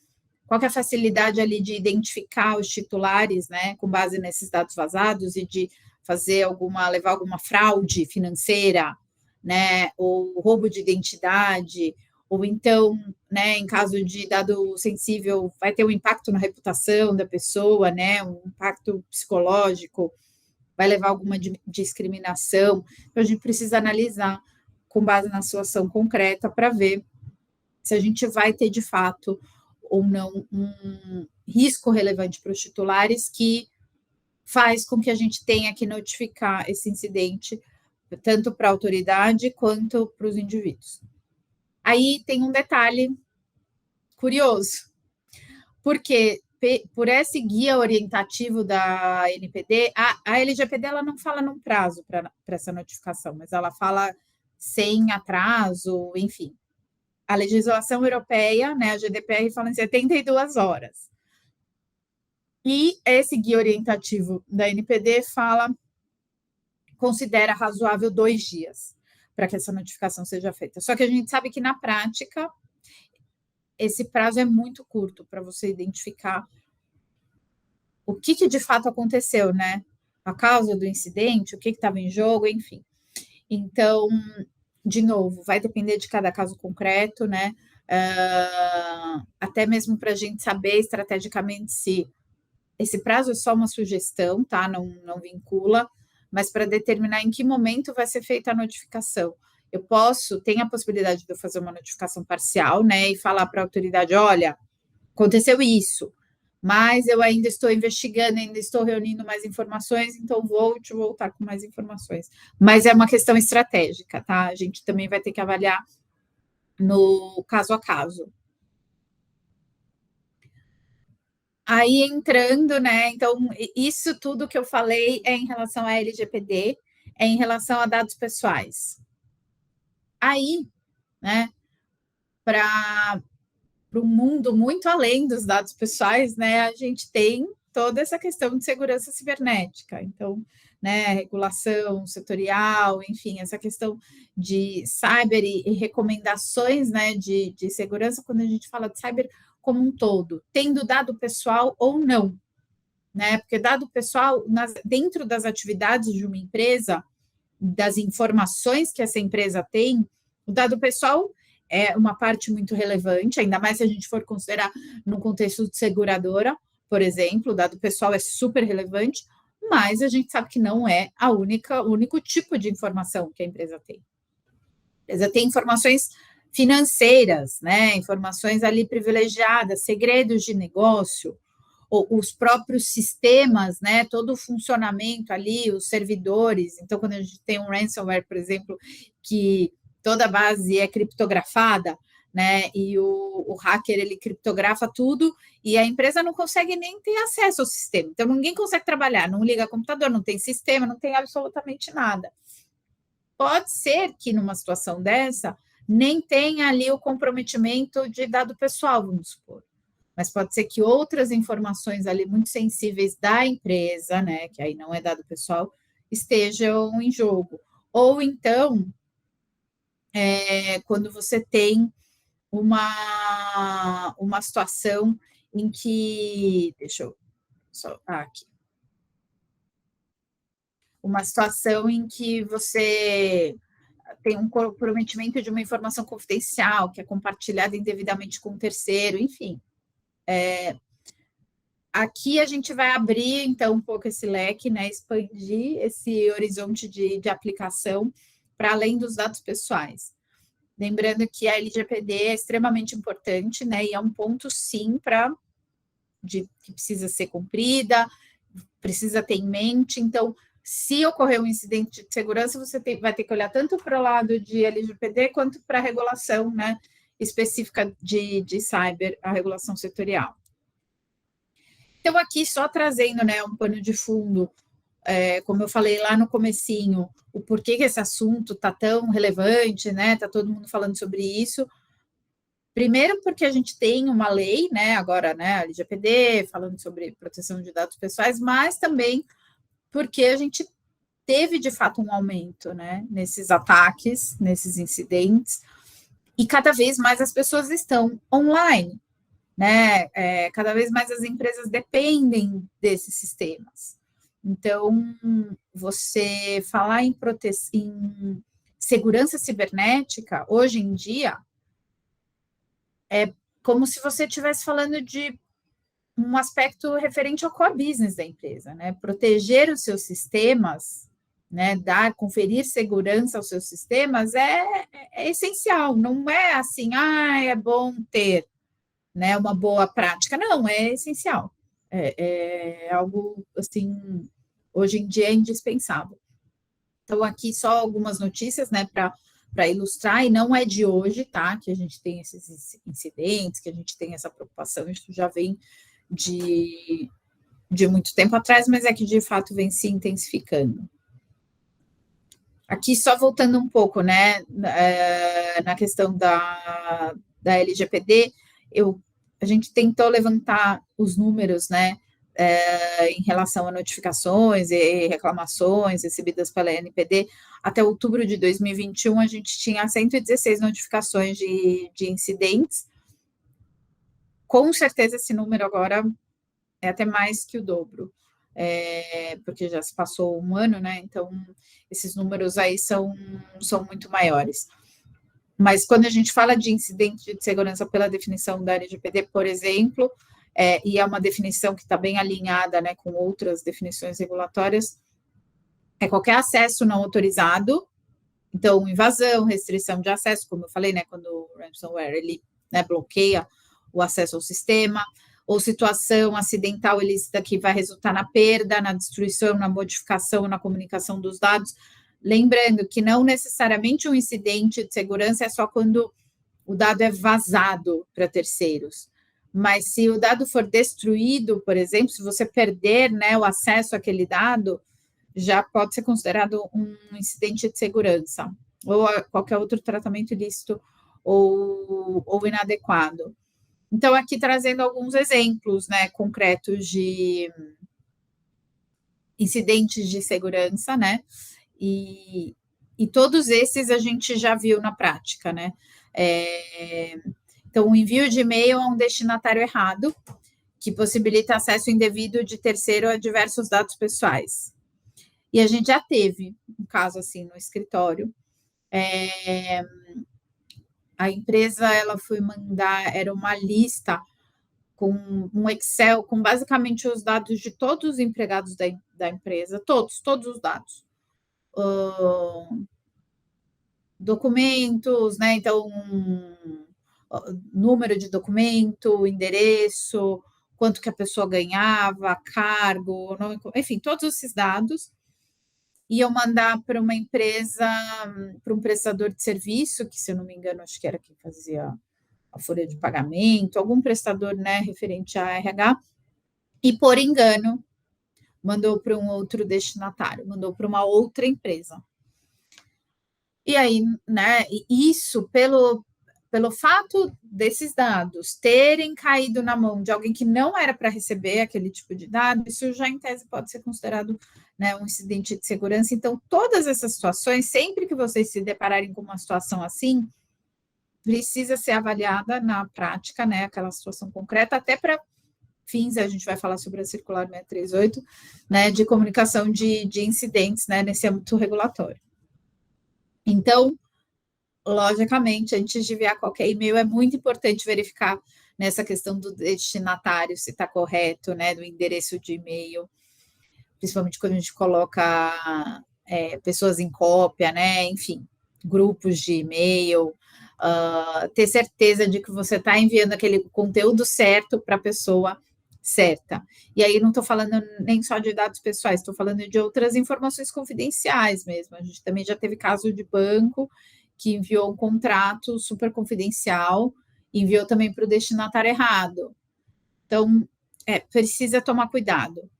qual que é a facilidade ali de identificar os titulares, né, com base nesses dados vazados e de levar alguma fraude financeira, né, ou roubo de identidade, ou então, né, em caso de dado sensível, vai ter um impacto na reputação da pessoa, né, um impacto psicológico, vai levar a alguma discriminação. Então, a gente precisa analisar com base na situação concreta para ver se a gente vai ter, de fato, ou não, um risco relevante para os titulares que faz com que a gente tenha que notificar esse incidente tanto para a autoridade quanto para os indivíduos. Aí tem um detalhe curioso, porque por esse guia orientativo da NPD, a LGPD ela não fala num prazo para essa notificação, mas ela fala sem atraso, enfim. A legislação europeia, né, a GDPR, fala em 72 horas. E esse guia orientativo da NPD considera razoável 2 dias para que essa notificação seja feita. Só que a gente sabe que, na prática, esse prazo é muito curto para você identificar o que de fato aconteceu, né? A causa do incidente, o que estava em jogo, enfim. Então, de novo, vai depender de cada caso concreto, né? Até mesmo para a gente saber estrategicamente se esse prazo é só uma sugestão, tá? Não vincula, mas para determinar em que momento vai ser feita a notificação. Tem a possibilidade de eu fazer uma notificação parcial, né? E falar para a autoridade: olha, aconteceu isso, mas eu ainda estou investigando, ainda estou reunindo mais informações, então vou te voltar com mais informações. Mas é uma questão estratégica, tá? A gente também vai ter que avaliar no caso a caso. Aí entrando, né? Então, isso tudo que eu falei é em relação à LGPD, é em relação a dados pessoais. Aí, né, para um mundo muito além dos dados pessoais, né, a gente tem toda essa questão de segurança cibernética. Então, né, regulação setorial, enfim, essa questão de cyber e recomendações, né, de segurança, quando a gente fala de cyber como um todo, tendo dado pessoal ou não, né? Porque dado pessoal, dentro das atividades de uma empresa, das informações que essa empresa tem, o dado pessoal é uma parte muito relevante, ainda mais se a gente for considerar no contexto de seguradora, por exemplo, o dado pessoal é super relevante, mas a gente sabe que não é o único tipo de informação que a empresa tem. A empresa tem informações financeiras, né? Informações ali privilegiadas, segredos de negócio, os próprios sistemas, né, todo o funcionamento ali, os servidores. Então, quando a gente tem um ransomware, por exemplo, que toda a base é criptografada, né, e o hacker, ele criptografa tudo, e a empresa não consegue nem ter acesso ao sistema. Então, ninguém consegue trabalhar, não liga computador, não tem sistema, não tem absolutamente nada. Pode ser que, numa situação dessa, nem tenha ali o comprometimento de dado pessoal, vamos supor. mas pode ser que outras informações ali muito sensíveis da empresa, né, que aí não é dado pessoal, estejam em jogo. Ou então, quando você tem uma situação em que, deixa eu só, aqui, uma situação em que você tem um comprometimento de uma informação confidencial que é compartilhada indevidamente com um terceiro, enfim. Aqui a gente vai abrir, então, um pouco esse leque, né, expandir esse horizonte de aplicação para além dos dados pessoais. Lembrando que a LGPD é extremamente importante, né, e é um ponto, sim, que precisa ser cumprida, precisa ter em mente. Então, se ocorrer um incidente de segurança, você vai ter que olhar tanto para o lado de LGPD quanto para a regulação, né, específica de cyber, a regulação setorial. Então, aqui só trazendo, né, um pano de fundo, como eu falei lá no comecinho, o porquê que esse assunto está tão relevante, né? Está todo mundo falando sobre isso. Primeiro, porque a gente tem uma lei, né? Agora, né? A LGPD, falando sobre proteção de dados pessoais, mas também porque a gente teve de fato um aumento, né? Nesses ataques, nesses incidentes, e cada vez mais as pessoas estão online, né? Cada vez mais as empresas dependem desses sistemas. Então, você falar em segurança cibernética, hoje em dia, é como se você estivesse falando de um aspecto referente ao core business da empresa, né? Proteger os seus sistemas, né? Conferir segurança aos seus sistemas é essencial, não é assim, é bom ter, né, uma boa prática. Não, é essencial. É algo, assim, hoje em dia é indispensável. Então, aqui só algumas notícias, né, para ilustrar, e não é de hoje, tá, que a gente tem esses incidentes, que a gente tem essa preocupação, isso já vem de muito tempo atrás, mas é que, de fato, vem se intensificando. Aqui, só voltando um pouco, né, na questão da LGPD, a gente tentou levantar os números, né, em relação a notificações e reclamações recebidas pela NPD. Até outubro de 2021, a gente tinha 116 notificações de incidentes. Com certeza, esse número agora é até mais que o dobro, porque já se passou um ano, né? Então, esses números aí são muito maiores. Mas quando a gente fala de incidente de segurança pela definição da LGPD, por exemplo, e é uma definição que está bem alinhada, né, com outras definições regulatórias, é qualquer acesso não autorizado, então invasão, restrição de acesso, como eu falei, né, quando o ransomware ele, né, bloqueia o acesso ao sistema, ou situação acidental ilícita que vai resultar na perda, na destruição, na modificação, na comunicação dos dados. Lembrando que não necessariamente um incidente de segurança é só quando o dado é vazado para terceiros. Mas se o dado for destruído, por exemplo, se você perder, né, o acesso àquele dado, já pode ser considerado um incidente de segurança, ou qualquer outro tratamento ilícito ou inadequado. Então, aqui trazendo alguns exemplos, né, concretos de incidentes de segurança, né, e todos esses a gente já viu na prática, né. Então, o envio de e-mail a um destinatário errado, que possibilita acesso indevido de terceiro a diversos dados pessoais. E a gente já teve um caso assim no escritório. A empresa ela foi mandar, era uma lista com um Excel com basicamente os dados de todos os empregados da empresa, todos os dados. Documentos, né? Então, número de documento, endereço, quanto que a pessoa ganhava, cargo, nome, enfim, todos esses dados. Iam mandar para uma empresa, para um prestador de serviço, que, se eu não me engano, acho que era quem fazia a folha de pagamento, algum prestador, né, referente a RH, e por engano mandou para um outro destinatário, mandou para uma outra empresa. E aí, né, isso pelo fato desses dados terem caído na mão de alguém que não era para receber aquele tipo de dado, isso já em tese pode ser considerado, né, um incidente de segurança. Então, todas essas situações, sempre que vocês se depararem com uma situação assim, precisa ser avaliada na prática, né, aquela situação concreta, até para fins, a gente vai falar sobre a circular 638, né, de comunicação de incidentes, né, nesse âmbito regulatório. Então, logicamente, antes de enviar qualquer e-mail, é muito importante verificar nessa questão do destinatário se está correto, né, do endereço de e-mail, principalmente quando a gente coloca pessoas em cópia, né, enfim, grupos de e-mail, ter certeza de que você está enviando aquele conteúdo certo para a pessoa certa. E aí não estou falando nem só de dados pessoais, estou falando de outras informações confidenciais mesmo. A gente também já teve caso de banco que enviou um contrato super confidencial, enviou também para o destinatário errado. Então, precisa tomar cuidado.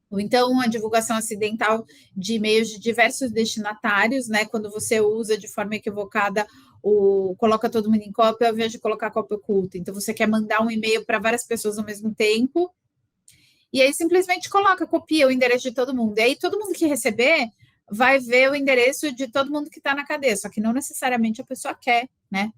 Ou então, a divulgação acidental de e-mails de diversos destinatários, né? Quando você usa de forma equivocada, coloca todo mundo em cópia, ao invés de colocar cópia oculta. Então, você quer mandar um e-mail para várias pessoas ao mesmo tempo, e aí simplesmente copia o endereço de todo mundo. E aí, todo mundo que receber vai ver o endereço de todo mundo que está na cadeia, só que não necessariamente a pessoa quer, né?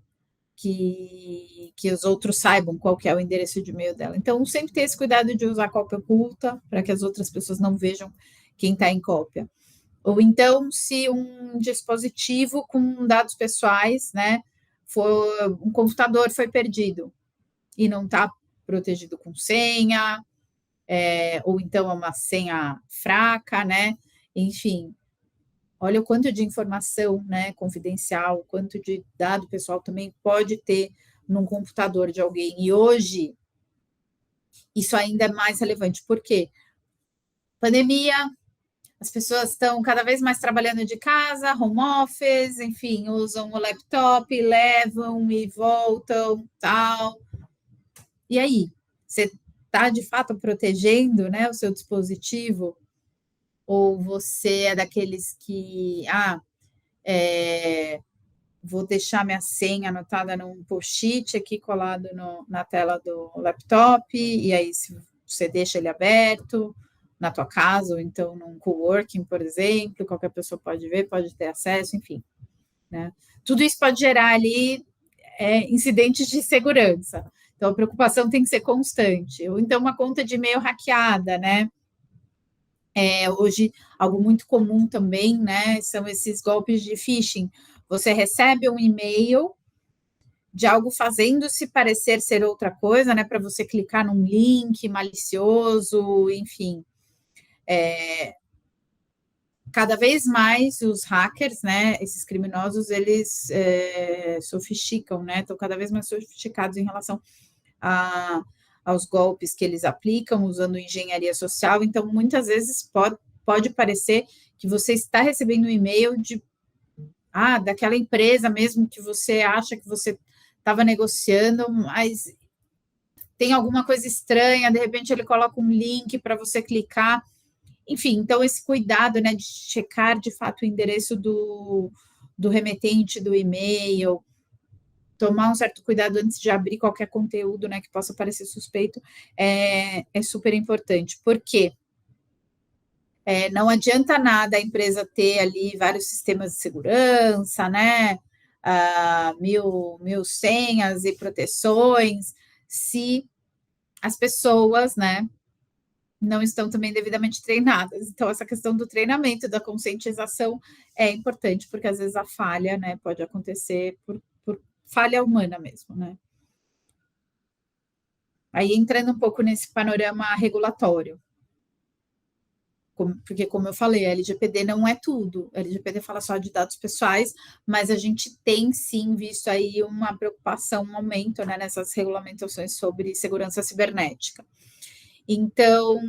Que os outros saibam qual que é o endereço de e-mail dela. Então, sempre ter esse cuidado de usar cópia oculta, para que as outras pessoas não vejam quem está em cópia. Ou então, se um dispositivo com dados pessoais, né, um computador foi perdido e não está protegido com senha, ou então é uma senha fraca, né? Enfim, olha o quanto de informação, né, confidencial, o quanto de dado pessoal também pode ter num computador de alguém. E hoje, isso ainda é mais relevante. Por quê? Pandemia, as pessoas estão cada vez mais trabalhando de casa, home office, enfim, usam o laptop, levam e voltam, tal. E aí, você está de fato protegendo, né, o seu dispositivo? Ou você é daqueles que, vou deixar minha senha anotada num post-it aqui colado na tela do laptop, e aí você deixa ele aberto na tua casa, ou então num coworking, por exemplo, qualquer pessoa pode ver, pode ter acesso, enfim. Né? Tudo isso pode gerar ali incidentes de segurança. Então, a preocupação tem que ser constante. Ou então, uma conta de e-mail hackeada, né? Hoje, algo muito comum também, né? São esses golpes de phishing. Você recebe um e-mail de algo fazendo-se parecer ser outra coisa, né? Para você clicar num link malicioso, enfim. Cada vez mais os hackers, né? Esses criminosos, eles sofisticam, né? Estão cada vez mais sofisticados em relação aos golpes que eles aplicam usando engenharia social. Então, muitas vezes pode parecer que você está recebendo um e-mail daquela empresa mesmo que você acha que você estava negociando, mas tem alguma coisa estranha, de repente ele coloca um link para você clicar. Enfim, então esse cuidado, né, de checar de fato o endereço do remetente do e-mail, tomar um certo cuidado antes de abrir qualquer conteúdo, né, que possa parecer suspeito, é super importante. Por quê? Não adianta nada a empresa ter ali vários sistemas de segurança, né? Mil senhas e proteções, se as pessoas, né, não estão também devidamente treinadas. Então, essa questão do treinamento, da conscientização é importante, porque às vezes a falha, né, pode acontecer por falha humana mesmo, né? Aí entrando um pouco nesse panorama regulatório, porque, como eu falei, a LGPD não é tudo, a LGPD fala só de dados pessoais, mas a gente tem sim visto aí uma preocupação, um aumento, né, nessas regulamentações sobre segurança cibernética. Então,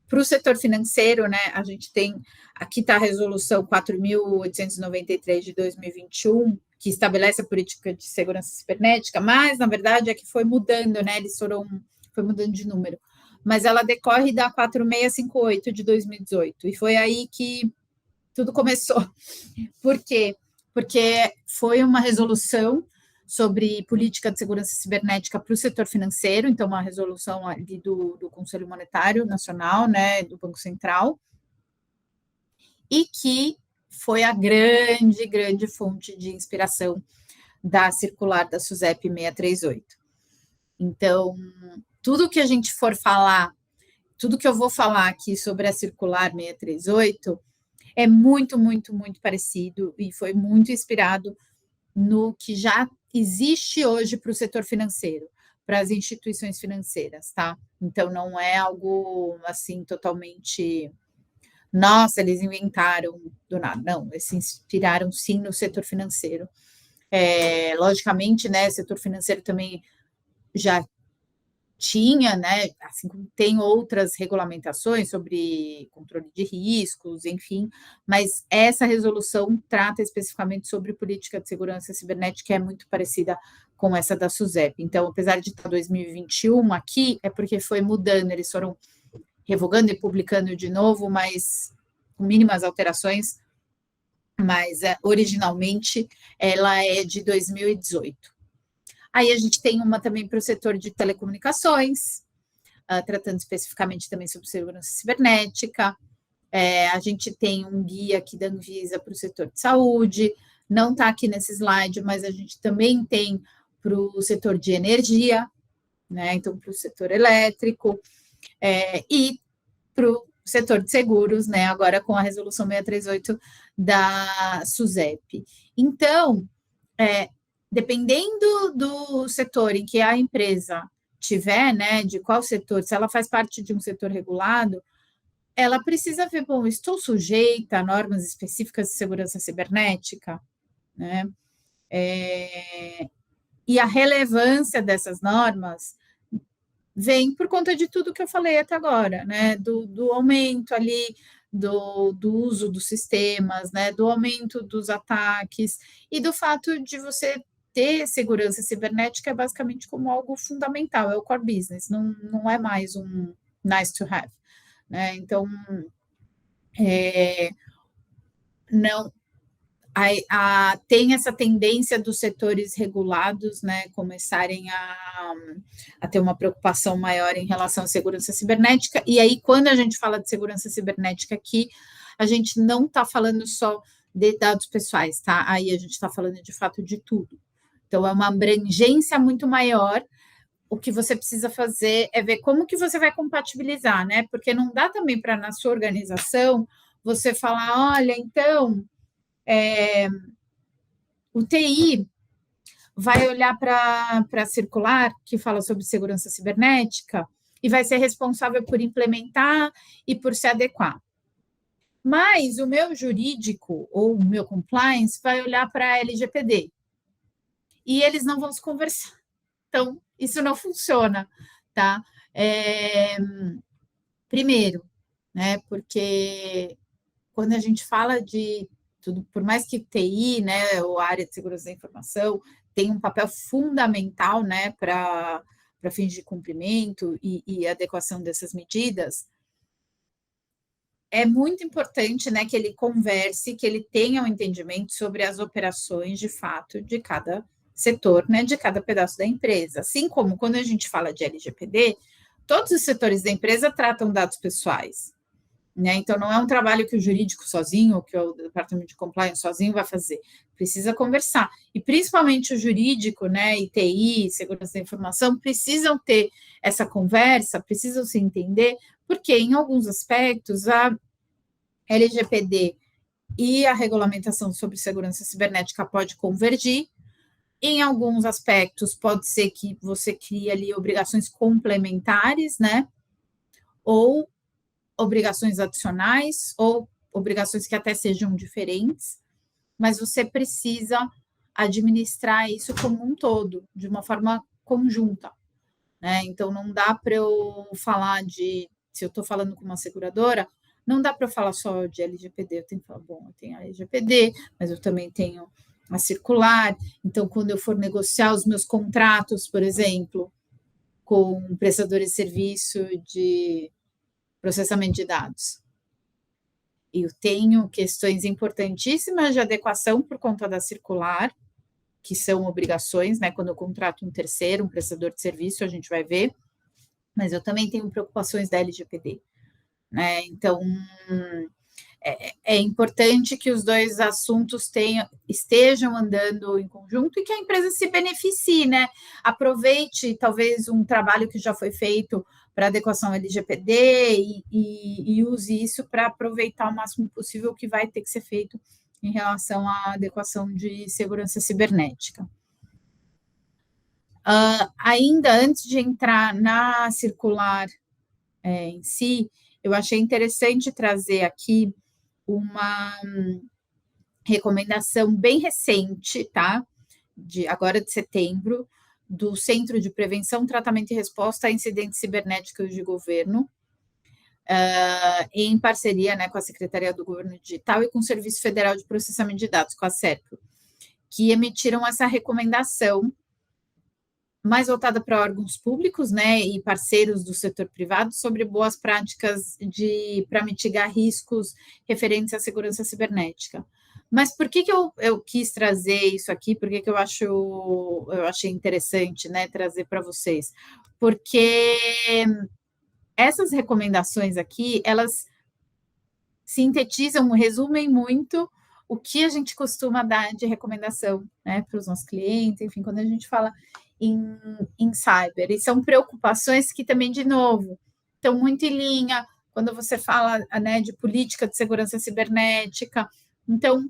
para o setor financeiro, né, a gente tem, aqui está a resolução 4.893 de 2021, que estabelece a política de segurança cibernética, mas, na verdade, é que foi mudando, né, foi mudando de número, mas ela decorre da 4658 de 2018, e foi aí que tudo começou. Por quê? porque foi uma resolução sobre política de segurança cibernética para o setor financeiro, então uma resolução ali do Conselho Monetário Nacional, né, do Banco Central, e que foi a grande fonte de inspiração da circular da SUSEP 638. Então, tudo que a gente for falar, tudo que eu vou falar aqui sobre a circular 638 é muito parecido e foi muito inspirado no que já existe hoje para o setor financeiro, para as instituições financeiras, tá? Então, não é algo, assim, totalmente... Nossa, eles inventaram do nada. Não, eles se inspiraram, sim, no setor financeiro. Logicamente, né, o setor financeiro também já tinha, né, assim como tem outras regulamentações sobre controle de riscos, enfim, mas essa resolução trata especificamente sobre política de segurança cibernética, que é muito parecida com essa da SUSEP. Então, apesar de estar 2021 aqui, é porque foi mudando, eles foram revogando e publicando de novo, mas com mínimas alterações, mas originalmente ela é de 2018. Aí a gente tem uma também para o setor de telecomunicações, tratando especificamente também sobre segurança cibernética. A gente tem um guia aqui da Anvisa para o setor de saúde, não está aqui nesse slide, mas a gente também tem para o setor de energia, né? Então, para o setor elétrico, e para o setor de seguros, né? Agora com a resolução 638 da SUSEP. Então, dependendo do setor em que a empresa tiver, né, de qual setor, se ela faz parte de um setor regulado, ela precisa ver, bom, estou sujeita a normas específicas de segurança cibernética, né? E a relevância dessas normas vem por conta de tudo que eu falei até agora, né? Do aumento ali do uso dos sistemas, né? Do aumento dos ataques e do fato de você ter segurança cibernética é basicamente como algo fundamental, é o core business, não é mais um nice to have, né? Então, não tem essa tendência dos setores regulados, né, começarem a ter uma preocupação maior em relação à segurança cibernética, e aí, quando a gente fala de segurança cibernética aqui, a gente não está falando só de dados pessoais, tá? Aí a gente está falando de fato de tudo. Então, é uma abrangência muito maior. O que você precisa fazer é ver como que você vai compatibilizar, né? Porque não dá também para, na sua organização, você falar, olha, então, o TI vai olhar para a circular, que fala sobre segurança cibernética, e vai ser responsável por implementar e por se adequar. Mas o meu jurídico ou o meu compliance vai olhar para a LGPD. E eles não vão se conversar. Então, isso não funciona, tá? Primeiro, né? Porque quando a gente fala de tudo, por mais que TI, né, ou área de segurança da informação, tem um papel fundamental, né, para fins de cumprimento e adequação dessas medidas, é muito importante, né, que ele converse, que ele tenha um entendimento sobre as operações de fato de cada setor, né, de cada pedaço da empresa. Assim como quando a gente fala de LGPD, todos os setores da empresa tratam dados pessoais, né? Então, não é um trabalho que o jurídico sozinho, que o departamento de compliance sozinho vai fazer. Precisa conversar. E, principalmente, o jurídico, né, e TI, segurança da informação, precisam ter essa conversa, precisam se entender, porque, em alguns aspectos, a LGPD e a regulamentação sobre segurança cibernética pode convergir. Em alguns aspectos, pode ser que você crie ali obrigações complementares, né? Ou obrigações adicionais ou obrigações que até sejam diferentes, mas você precisa administrar isso como um todo, de uma forma conjunta, né? Então, não dá para eu falar se eu estou falando com uma seguradora, não dá para eu falar só de LGPD, eu tenho que falar, bom, eu tenho a LGPD, mas eu também tenho a circular, então, quando eu for negociar os meus contratos, por exemplo, com prestadores de serviço de processamento de dados, Eu tenho questões importantíssimas de adequação por conta da circular, que são obrigações, né? Quando eu contrato um terceiro, um prestador de serviço, a gente vai ver, mas eu também tenho preocupações da LGPD, né? Então, é importante que os dois assuntos estejam andando em conjunto e que a empresa se beneficie, né? Aproveite talvez um trabalho que já foi feito para adequação LGPD e use isso para aproveitar o máximo possível o que vai ter que ser feito em relação à adequação de segurança cibernética. Ainda antes de entrar na circular em si, eu achei interessante trazer aqui uma recomendação bem recente, tá? Agora de setembro, do Centro de Prevenção, Tratamento e Resposta a Incidentes Cibernéticos de Governo, em parceria, né, com a Secretaria do Governo Digital e com o Serviço Federal de Processamento de Dados, com a SERPRO, que emitiram essa recomendação mais voltada para órgãos públicos, né, e parceiros do setor privado sobre boas práticas para mitigar riscos referentes à segurança cibernética. Mas por que eu quis trazer isso aqui? Por que eu achei interessante, né, trazer para vocês? Porque essas recomendações aqui, elas sintetizam, resumem muito o que a gente costuma dar de recomendação, né, para os nossos clientes, enfim, quando a gente fala em cyber, e são preocupações que também, de novo, estão muito em linha quando você fala, né, de política de segurança cibernética. Então,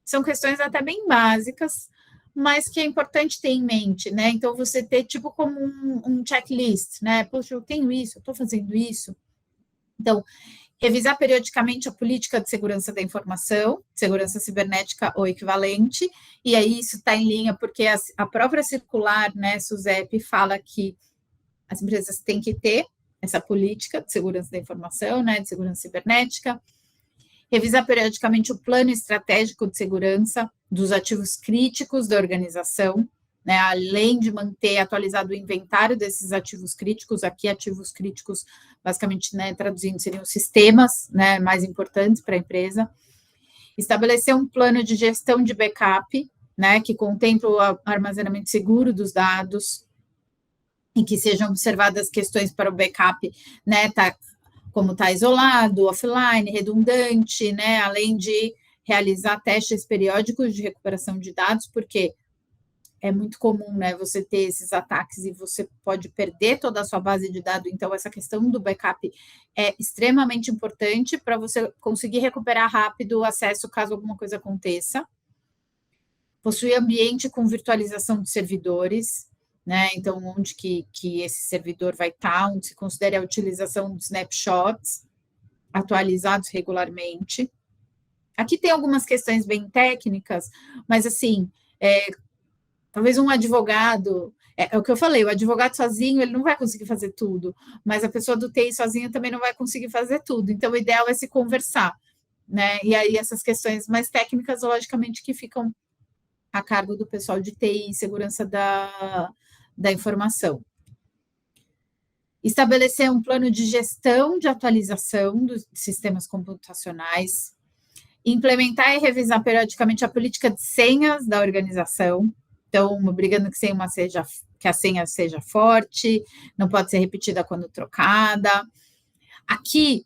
são questões até bem básicas, mas que é importante ter em mente, né? Então, você ter tipo como um checklist, né? Poxa, eu tenho isso, eu estou fazendo isso. Então, revisar periodicamente a política de segurança da informação, segurança cibernética ou equivalente, e aí isso está em linha, porque a própria circular, né, SUSEP, fala que as empresas têm que ter essa política de segurança da informação, né, de segurança cibernética, revisar periodicamente o plano estratégico de segurança dos ativos críticos da organização, né, além de manter atualizado o inventário desses ativos críticos. Aqui ativos críticos, basicamente, né, traduzindo, seriam os sistemas, né, mais importantes para a empresa. Estabelecer um plano de gestão de backup, né, que contemple o armazenamento seguro dos dados, em que sejam observadas questões para o backup, né, como está isolado, offline, redundante, né, além de realizar testes periódicos de recuperação de dados, porque é muito comum, né, você ter esses ataques e você pode perder toda a sua base de dados. Então, essa questão do backup é extremamente importante para você conseguir recuperar rápido o acesso caso alguma coisa aconteça. Possuir ambiente com virtualização de servidores, né? Então, onde que esse servidor vai estar, onde se considere a utilização de snapshots atualizados regularmente. Aqui tem algumas questões bem técnicas, mas assim, talvez um advogado, é o que eu falei, o advogado sozinho, ele não vai conseguir fazer tudo, mas a pessoa do TI sozinha também não vai conseguir fazer tudo. Então, o ideal é se conversar, né? E aí, essas questões mais técnicas, logicamente, que ficam a cargo do pessoal de TI e segurança da informação. Estabelecer um plano de gestão de atualização dos sistemas computacionais, implementar e revisar periodicamente a política de senhas da organização. Então, obrigando que a senha seja forte, não pode ser repetida quando trocada. Aqui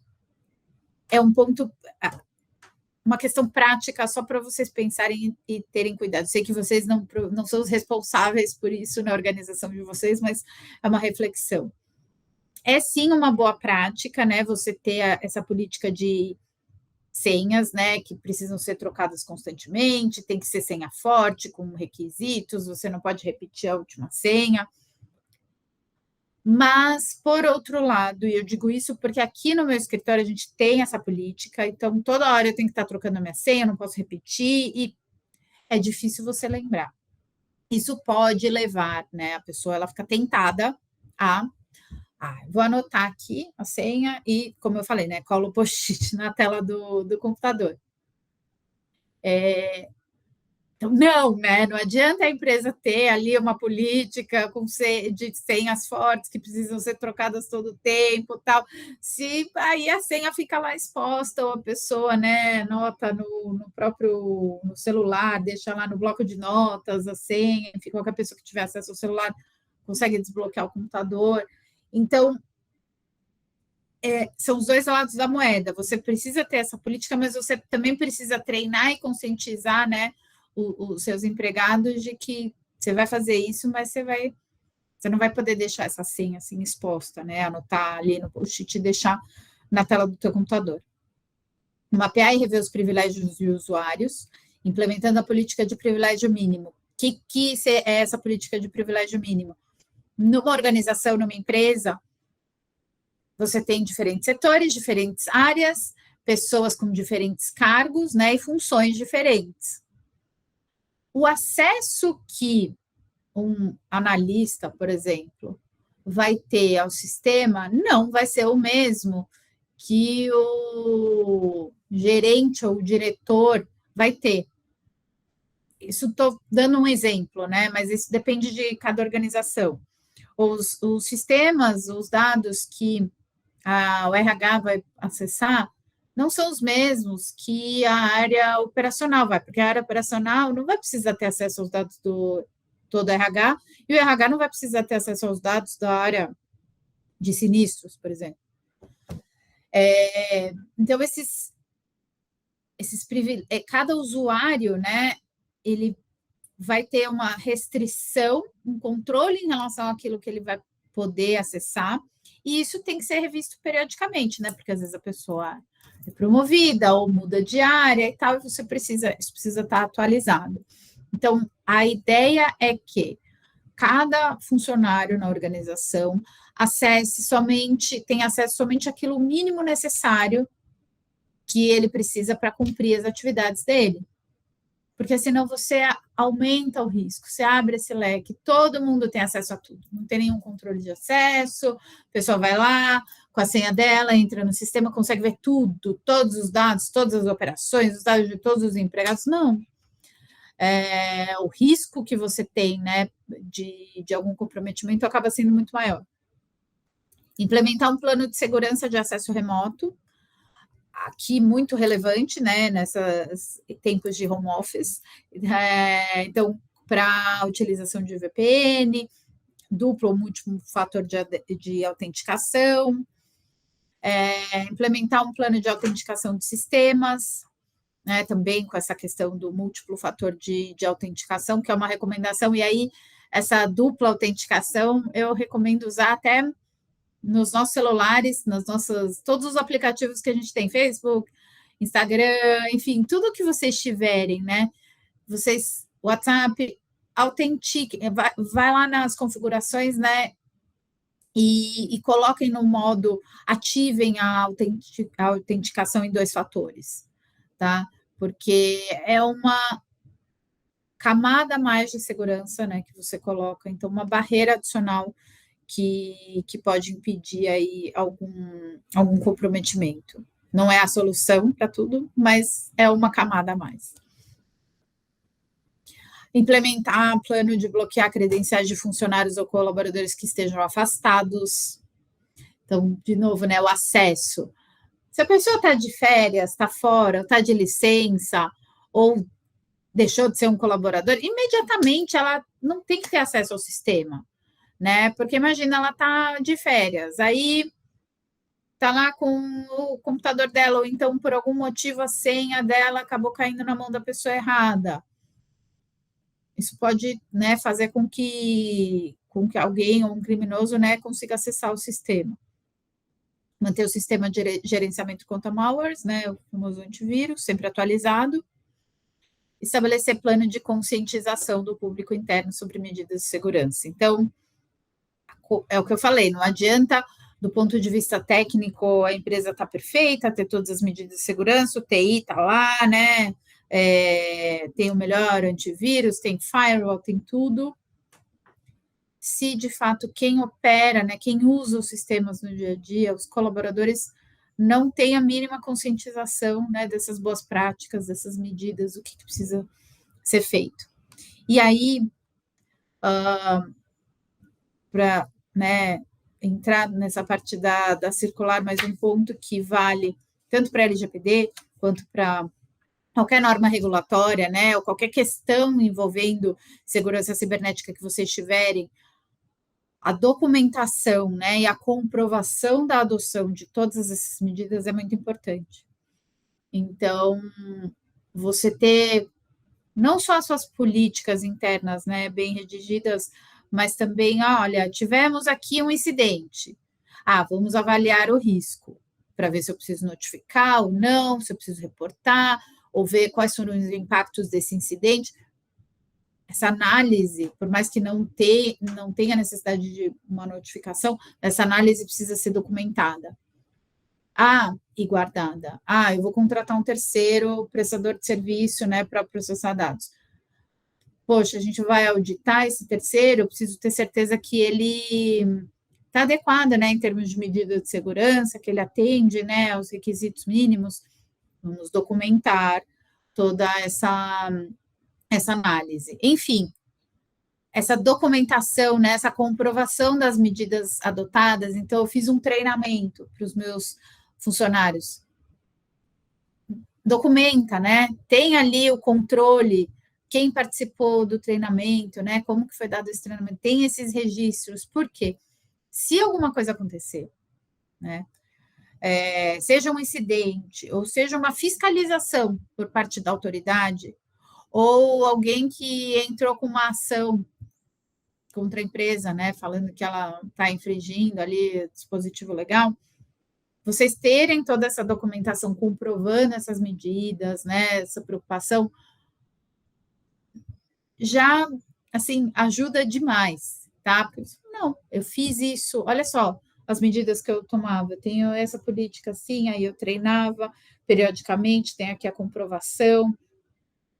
é um ponto, uma questão prática, só para vocês pensarem e terem cuidado. Sei que vocês não são os responsáveis por isso na organização de vocês, mas é uma reflexão. É sim uma boa prática, né? Você ter essa política de senhas, né, que precisam ser trocadas constantemente, tem que ser senha forte, com requisitos, você não pode repetir a última senha. Mas, por outro lado, e eu digo isso porque aqui no meu escritório a gente tem essa política, então toda hora eu tenho que estar trocando a minha senha, eu não posso repetir, e é difícil você lembrar. Isso pode levar, né, a pessoa, ela fica tentada a vou anotar aqui a senha e, como eu falei, né, colo o post-it na tela do computador. Então, não, né? Não adianta a empresa ter ali uma política de senhas fortes que precisam ser trocadas todo o tempo, tal. Se aí a senha fica lá exposta, ou a pessoa, né, nota no próprio no celular, deixa lá no bloco de notas a senha, enfim, qualquer pessoa que tiver acesso ao celular consegue desbloquear o computador. Então, são os dois lados da moeda. Você precisa ter essa política, mas você também precisa treinar e conscientizar, né, os seus empregados de que você vai fazer isso, mas você não vai poder deixar essa senha assim exposta, né? Anotar ali no post-it e deixar na tela do teu computador. Mapear e rever os privilégios de usuários, implementando a política de privilégio mínimo. O que é essa política de privilégio mínimo? Numa organização, numa empresa, você tem diferentes setores, diferentes áreas, pessoas com diferentes cargos, né, e funções diferentes. O acesso que um analista, por exemplo, vai ter ao sistema não vai ser o mesmo que o gerente ou o diretor vai ter. Isso estou dando um exemplo, né? Mas isso depende de cada organização. Os sistemas, os dados que o RH vai acessar não são os mesmos que a área operacional vai, porque a área operacional não vai precisar ter acesso aos dados do todo RH, e o RH não vai precisar ter acesso aos dados da área de sinistros, por exemplo. Então, cada usuário, né, ele vai ter uma restrição, um controle em relação àquilo que ele vai poder acessar, e isso tem que ser revisto periodicamente, né? Porque às vezes a pessoa é promovida ou muda de área e tal, e isso precisa estar atualizado. Então, a ideia é que cada funcionário na organização tenha acesso somente àquilo mínimo necessário que ele precisa para cumprir as atividades dele. Porque senão você aumenta o risco, você abre esse leque, todo mundo tem acesso a tudo, não tem nenhum controle de acesso, a pessoa vai lá com a senha dela, entra no sistema, consegue ver tudo, todos os dados, todas as operações, os dados de todos os empregados, não. O risco que você tem, né, de algum comprometimento acaba sendo muito maior. Implementar um plano de segurança de acesso remoto, aqui muito relevante, né, nesses tempos de home office. Então, para a utilização de VPN, duplo ou múltiplo fator de autenticação, implementar um plano de autenticação de sistemas, né, também com essa questão do múltiplo fator de autenticação, que é uma recomendação, e aí essa dupla autenticação eu recomendo usar até nos nossos celulares, todos os aplicativos que a gente tem, Facebook, Instagram, enfim, tudo que vocês tiverem, né? WhatsApp, autentique, vai lá nas configurações, né? E coloquem no modo, ativem a autenticação em 2 fatores, tá? Porque é uma camada a mais de segurança, né, que você coloca, então uma barreira adicional que pode impedir aí algum comprometimento. Não é a solução para tudo, mas é uma camada a mais. Implementar plano de bloquear credenciais de funcionários ou colaboradores que estejam afastados. Então, de novo, né, o acesso. Se a pessoa está de férias, está fora, está de licença, ou deixou de ser um colaborador, imediatamente ela não tem que ter acesso ao sistema, né? Porque imagina, ela está de férias, aí está lá com o computador dela, ou então, por algum motivo, a senha dela acabou caindo na mão da pessoa errada. Isso pode, né, fazer com que alguém ou um criminoso, né, consiga acessar o sistema. Manter o sistema de gerenciamento contra malwares, né, o famoso antivírus, sempre atualizado. Estabelecer plano de conscientização do público interno sobre medidas de segurança. Então, é o que eu falei, não adianta, do ponto de vista técnico, a empresa está perfeita, ter todas as medidas de segurança, o TI está lá, né? Tem o melhor antivírus, tem firewall, tem tudo. Se de fato quem opera, né, quem usa os sistemas no dia a dia, os colaboradores não têm a mínima conscientização, né, dessas boas práticas, dessas medidas, o que precisa ser feito. E aí, para, né, entrar nessa parte da circular, mais um ponto que vale tanto para a LGPD quanto para qualquer norma regulatória, né, ou qualquer questão envolvendo segurança cibernética que vocês tiverem, a documentação, né, e a comprovação da adoção de todas essas medidas é muito importante. Então, você ter não só as suas políticas internas, né, bem redigidas, mas também, olha, tivemos aqui um incidente. Vamos avaliar o risco, para ver se eu preciso notificar ou não, se eu preciso reportar, ou ver quais foram os impactos desse incidente. Essa análise, por mais que não tenha necessidade de uma notificação, essa análise precisa ser documentada. E guardada. Eu vou contratar um terceiro prestador de serviço, né, para processar dados. Poxa, a gente vai auditar esse terceiro, eu preciso ter certeza que ele está adequado, né, em termos de medida de segurança, que ele atende, né, aos requisitos mínimos. Vamos documentar toda essa análise. Enfim, essa documentação, né, essa comprovação das medidas adotadas. Então, eu fiz um treinamento para os meus funcionários. Documenta, né? Tem ali o controle, quem participou do treinamento, né? Como que foi dado esse treinamento? Tem esses registros. Por quê? Se alguma coisa acontecer, né? Seja um incidente, ou seja uma fiscalização por parte da autoridade, ou alguém que entrou com uma ação contra a empresa, né, falando que ela está infringindo ali dispositivo legal, vocês terem toda essa documentação comprovando essas medidas, né, essa preocupação, já, assim, ajuda demais, tá? Porque, não, eu fiz isso, olha só, as medidas que eu tomava, eu tenho essa política assim, aí eu treinava periodicamente, tem aqui a comprovação,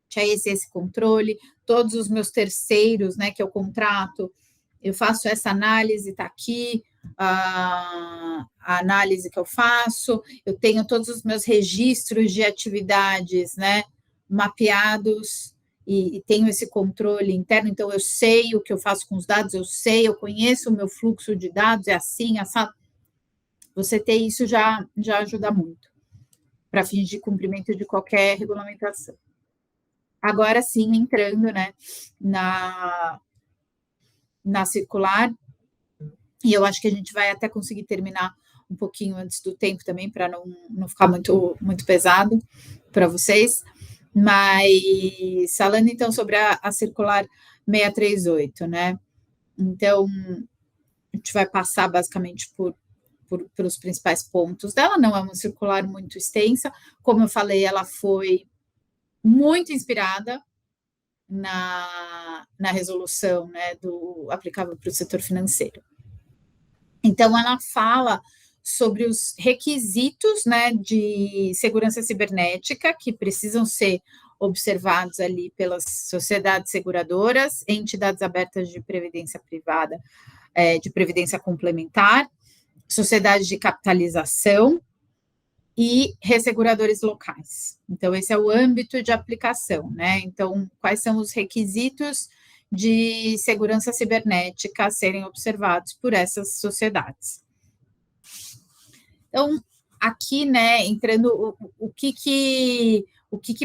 tinha esse controle, todos os meus terceiros, né, que eu contrato, eu faço essa análise, está aqui a análise que eu faço, eu tenho todos os meus registros de atividades, né, mapeados, e tenho esse controle interno, então eu sei o que eu faço com os dados, eu conheço o meu fluxo de dados, é assim, assado. Você ter isso já ajuda muito, para fins de cumprimento de qualquer regulamentação. Agora sim, entrando, né, na circular, e eu acho que a gente vai até conseguir terminar um pouquinho antes do tempo também, para não ficar muito pesado para vocês, mas falando então sobre a circular 638, né, então a gente vai passar basicamente pelos principais pontos dela, não é uma circular muito extensa, como eu falei, ela foi muito inspirada na resolução, né, aplicável para o setor financeiro. Então, ela fala sobre os requisitos, né, de segurança cibernética que precisam ser observados ali pelas sociedades seguradoras, entidades abertas de previdência privada, de previdência complementar, sociedades de capitalização e resseguradores locais. Então, esse é o âmbito de aplicação, né? Então, quais são os requisitos de segurança cibernética a serem observados por essas sociedades? Então, aqui, né, entrando o que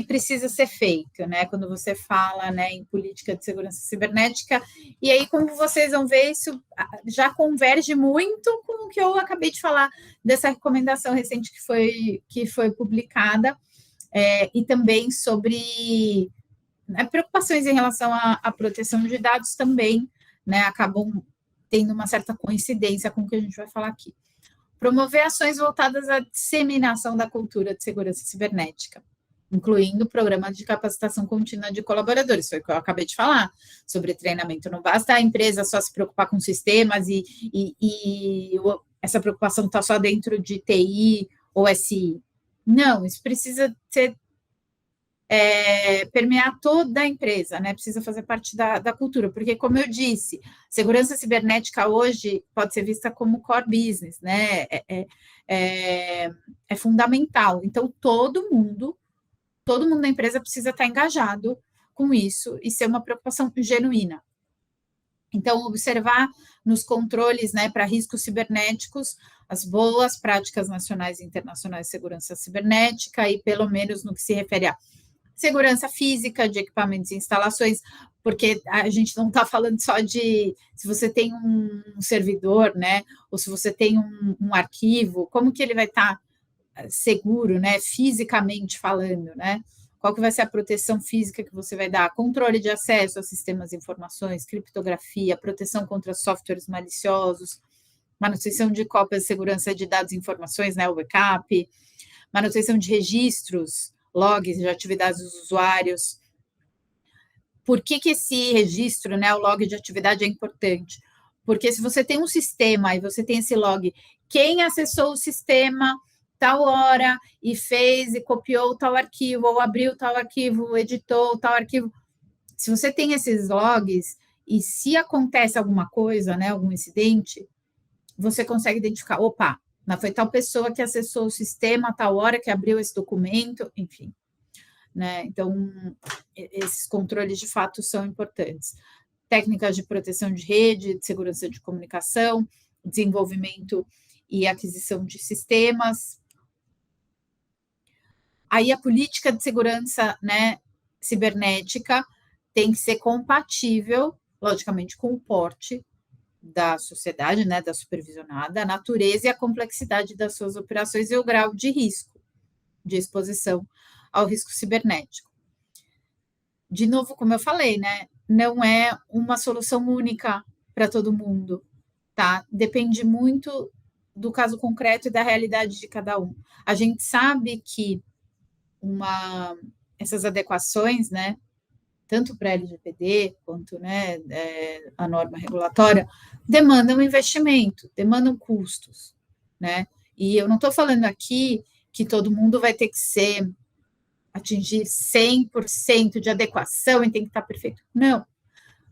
precisa ser feito, né, quando você fala, né, em política de segurança cibernética, e aí, como vocês vão ver, isso já converge muito com o que eu acabei de falar, dessa recomendação recente que foi publicada, e também sobre, né, preocupações em relação à proteção de dados também, né, acabam tendo uma certa coincidência com o que a gente vai falar aqui. Promover ações voltadas à disseminação da cultura de segurança cibernética, incluindo programas de capacitação contínua de colaboradores, foi o que eu acabei de falar, sobre treinamento. Não basta a empresa só se preocupar com sistemas e essa preocupação está só dentro de TI ou SI. Não, isso precisa ser permear toda a empresa, né? Precisa fazer parte da cultura, porque, como eu disse, segurança cibernética hoje pode ser vista como core business, né? É fundamental. Então, todo mundo da empresa precisa estar engajado com isso e ser uma preocupação genuína. Então, observar nos controles, né, para riscos cibernéticos, as boas práticas nacionais e internacionais de segurança cibernética e, pelo menos, no que se refere à segurança física de equipamentos e instalações, porque a gente não está falando só de se você tem um servidor, né, ou se você tem um arquivo, como que ele vai estar seguro, né, fisicamente falando, né? Qual que vai ser a proteção física que você vai dar? Controle de acesso a sistemas de informações, criptografia, proteção contra softwares maliciosos, manutenção de cópias de segurança de dados e informações, né, o backup, manutenção de registros, logs de atividades dos usuários. Por que esse registro, né, o log de atividade é importante? Porque se você tem um sistema e você tem esse log, quem acessou o sistema tal hora e fez e copiou tal arquivo, ou abriu tal arquivo, editou tal arquivo. Se você tem esses logs e se acontece alguma coisa, né, algum incidente, você consegue identificar, opa, não foi tal pessoa que acessou o sistema a tal hora que abriu esse documento, enfim. Né? Então, esses controles de fato são importantes. Técnicas de proteção de rede, de segurança de comunicação, desenvolvimento e aquisição de sistemas. Aí a política de segurança, né, cibernética tem que ser compatível, logicamente, com o porte da sociedade, né, da supervisionada, a natureza e a complexidade das suas operações e o grau de risco, de exposição ao risco cibernético. De novo, como eu falei, né, não é uma solução única para todo mundo, tá? Depende muito do caso concreto e da realidade de cada um. A gente sabe que essas adequações, né, tanto para a LGPD quanto, né, a norma regulatória, demandam investimento, demandam custos, né? E eu não estou falando aqui que todo mundo vai ter que atingir 100% de adequação e tem que estar perfeito. Não.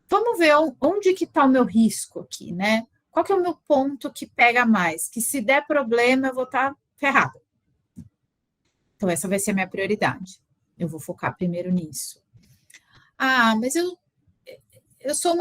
Vamos ver onde que está o meu risco aqui, né? Qual que é o meu ponto que pega mais? Que se der problema, eu vou estar ferrada. Então, essa vai ser a minha prioridade. Eu vou focar primeiro nisso. Ah, mas eu sou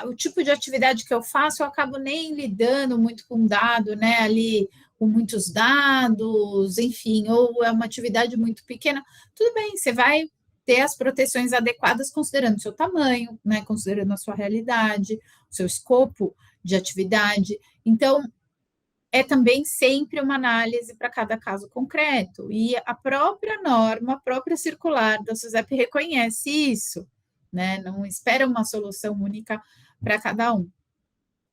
o tipo de atividade que eu faço, eu acabo nem lidando muito com dado, né? Ali com muitos dados, enfim, ou é uma atividade muito pequena. Tudo bem, você vai ter as proteções adequadas considerando o seu tamanho, né? Considerando a sua realidade, o seu escopo de atividade. Então, é também sempre uma análise para cada caso concreto. E a própria norma, a própria circular da SUSEP reconhece isso, né? Não espera uma solução única para cada um.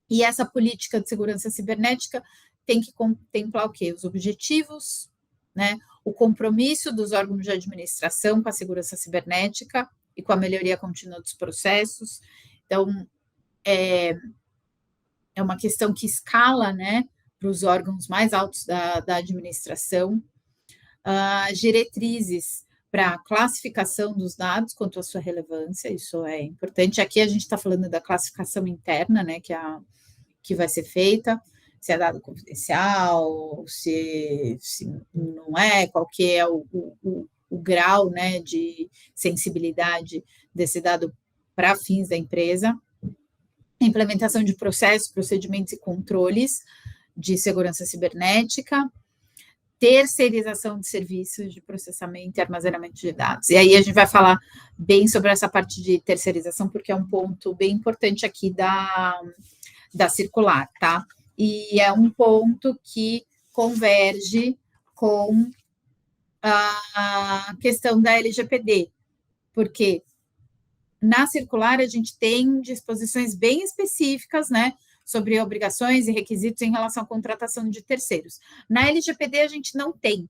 E essa política de segurança cibernética tem que contemplar o quê? Os objetivos, né? O compromisso dos órgãos de administração com a segurança cibernética e com a melhoria contínua dos processos. Então, é uma questão que escala, né, para os órgãos mais altos da administração, diretrizes para a classificação dos dados quanto à sua relevância, isso é importante. Aqui a gente está falando da classificação interna, né, que vai ser feita, se é dado confidencial, se não é, qual que é o grau, né, de sensibilidade desse dado para fins da empresa. Implementação de processos, procedimentos e controles de segurança cibernética, terceirização de serviços de processamento e armazenamento de dados. E aí a gente vai falar bem sobre essa parte de terceirização, porque é um ponto bem importante aqui da circular, tá? E é um ponto que converge com a questão da LGPD, porque na circular a gente tem disposições bem específicas, né, sobre obrigações e requisitos em relação à contratação de terceiros. Na LGPD a gente não tem,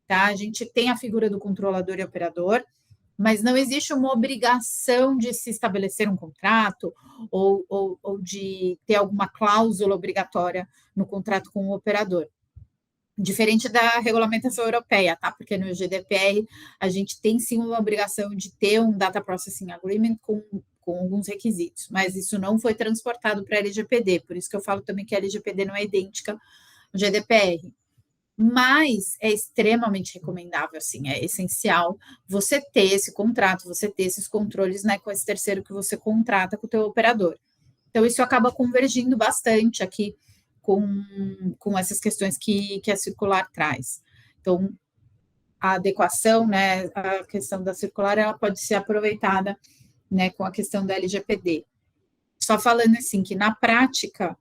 tá? A gente tem a figura do controlador e operador, mas não existe uma obrigação de se estabelecer um contrato ou de ter alguma cláusula obrigatória no contrato com o operador. Diferente da regulamentação europeia, tá? Porque no GDPR a gente tem sim uma obrigação de ter um Data Processing Agreement com alguns requisitos, mas isso não foi transportado para a LGPD, por isso que eu falo também que a LGPD não é idêntica ao GDPR. Mas é extremamente recomendável, assim, é essencial você ter esse contrato, você ter esses controles, né, com esse terceiro que você contrata com o teu operador. Então, isso acaba convergindo bastante aqui com essas questões que a circular traz. Então, a adequação, né, a questão da circular, ela pode ser aproveitada, né, com a questão da LGPD. Só falando assim, que na prática,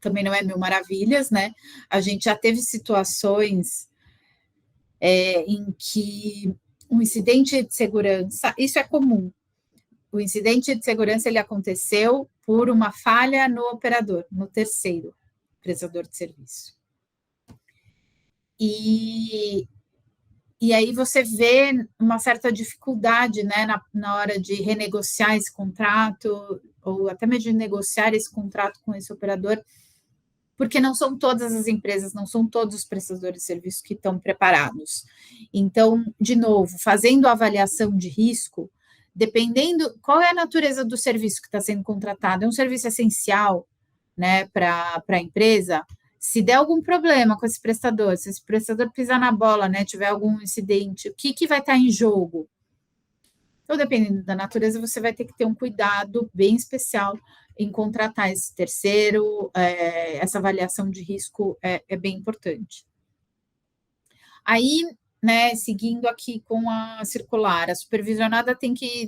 também não é mil maravilhas, né, a gente já teve situações em que um incidente de segurança, isso é comum, o incidente de segurança ele aconteceu por uma falha no operador, no terceiro prestador de serviço. E aí você vê uma certa dificuldade, né, na hora de renegociar esse contrato, ou até mesmo de negociar esse contrato com esse operador, porque não são todas as empresas, não são todos os prestadores de serviço que estão preparados. Então, de novo, fazendo a avaliação de risco, dependendo qual é a natureza do serviço que está sendo contratado, é um serviço essencial, né, para a empresa. Se der algum problema com esse prestador, se esse prestador pisar na bola, né, tiver algum incidente, o que vai estar em jogo? Então, dependendo da natureza, você vai ter que ter um cuidado bem especial em contratar esse terceiro, essa avaliação de risco é bem importante. Aí, né, seguindo aqui com a circular, a supervisionada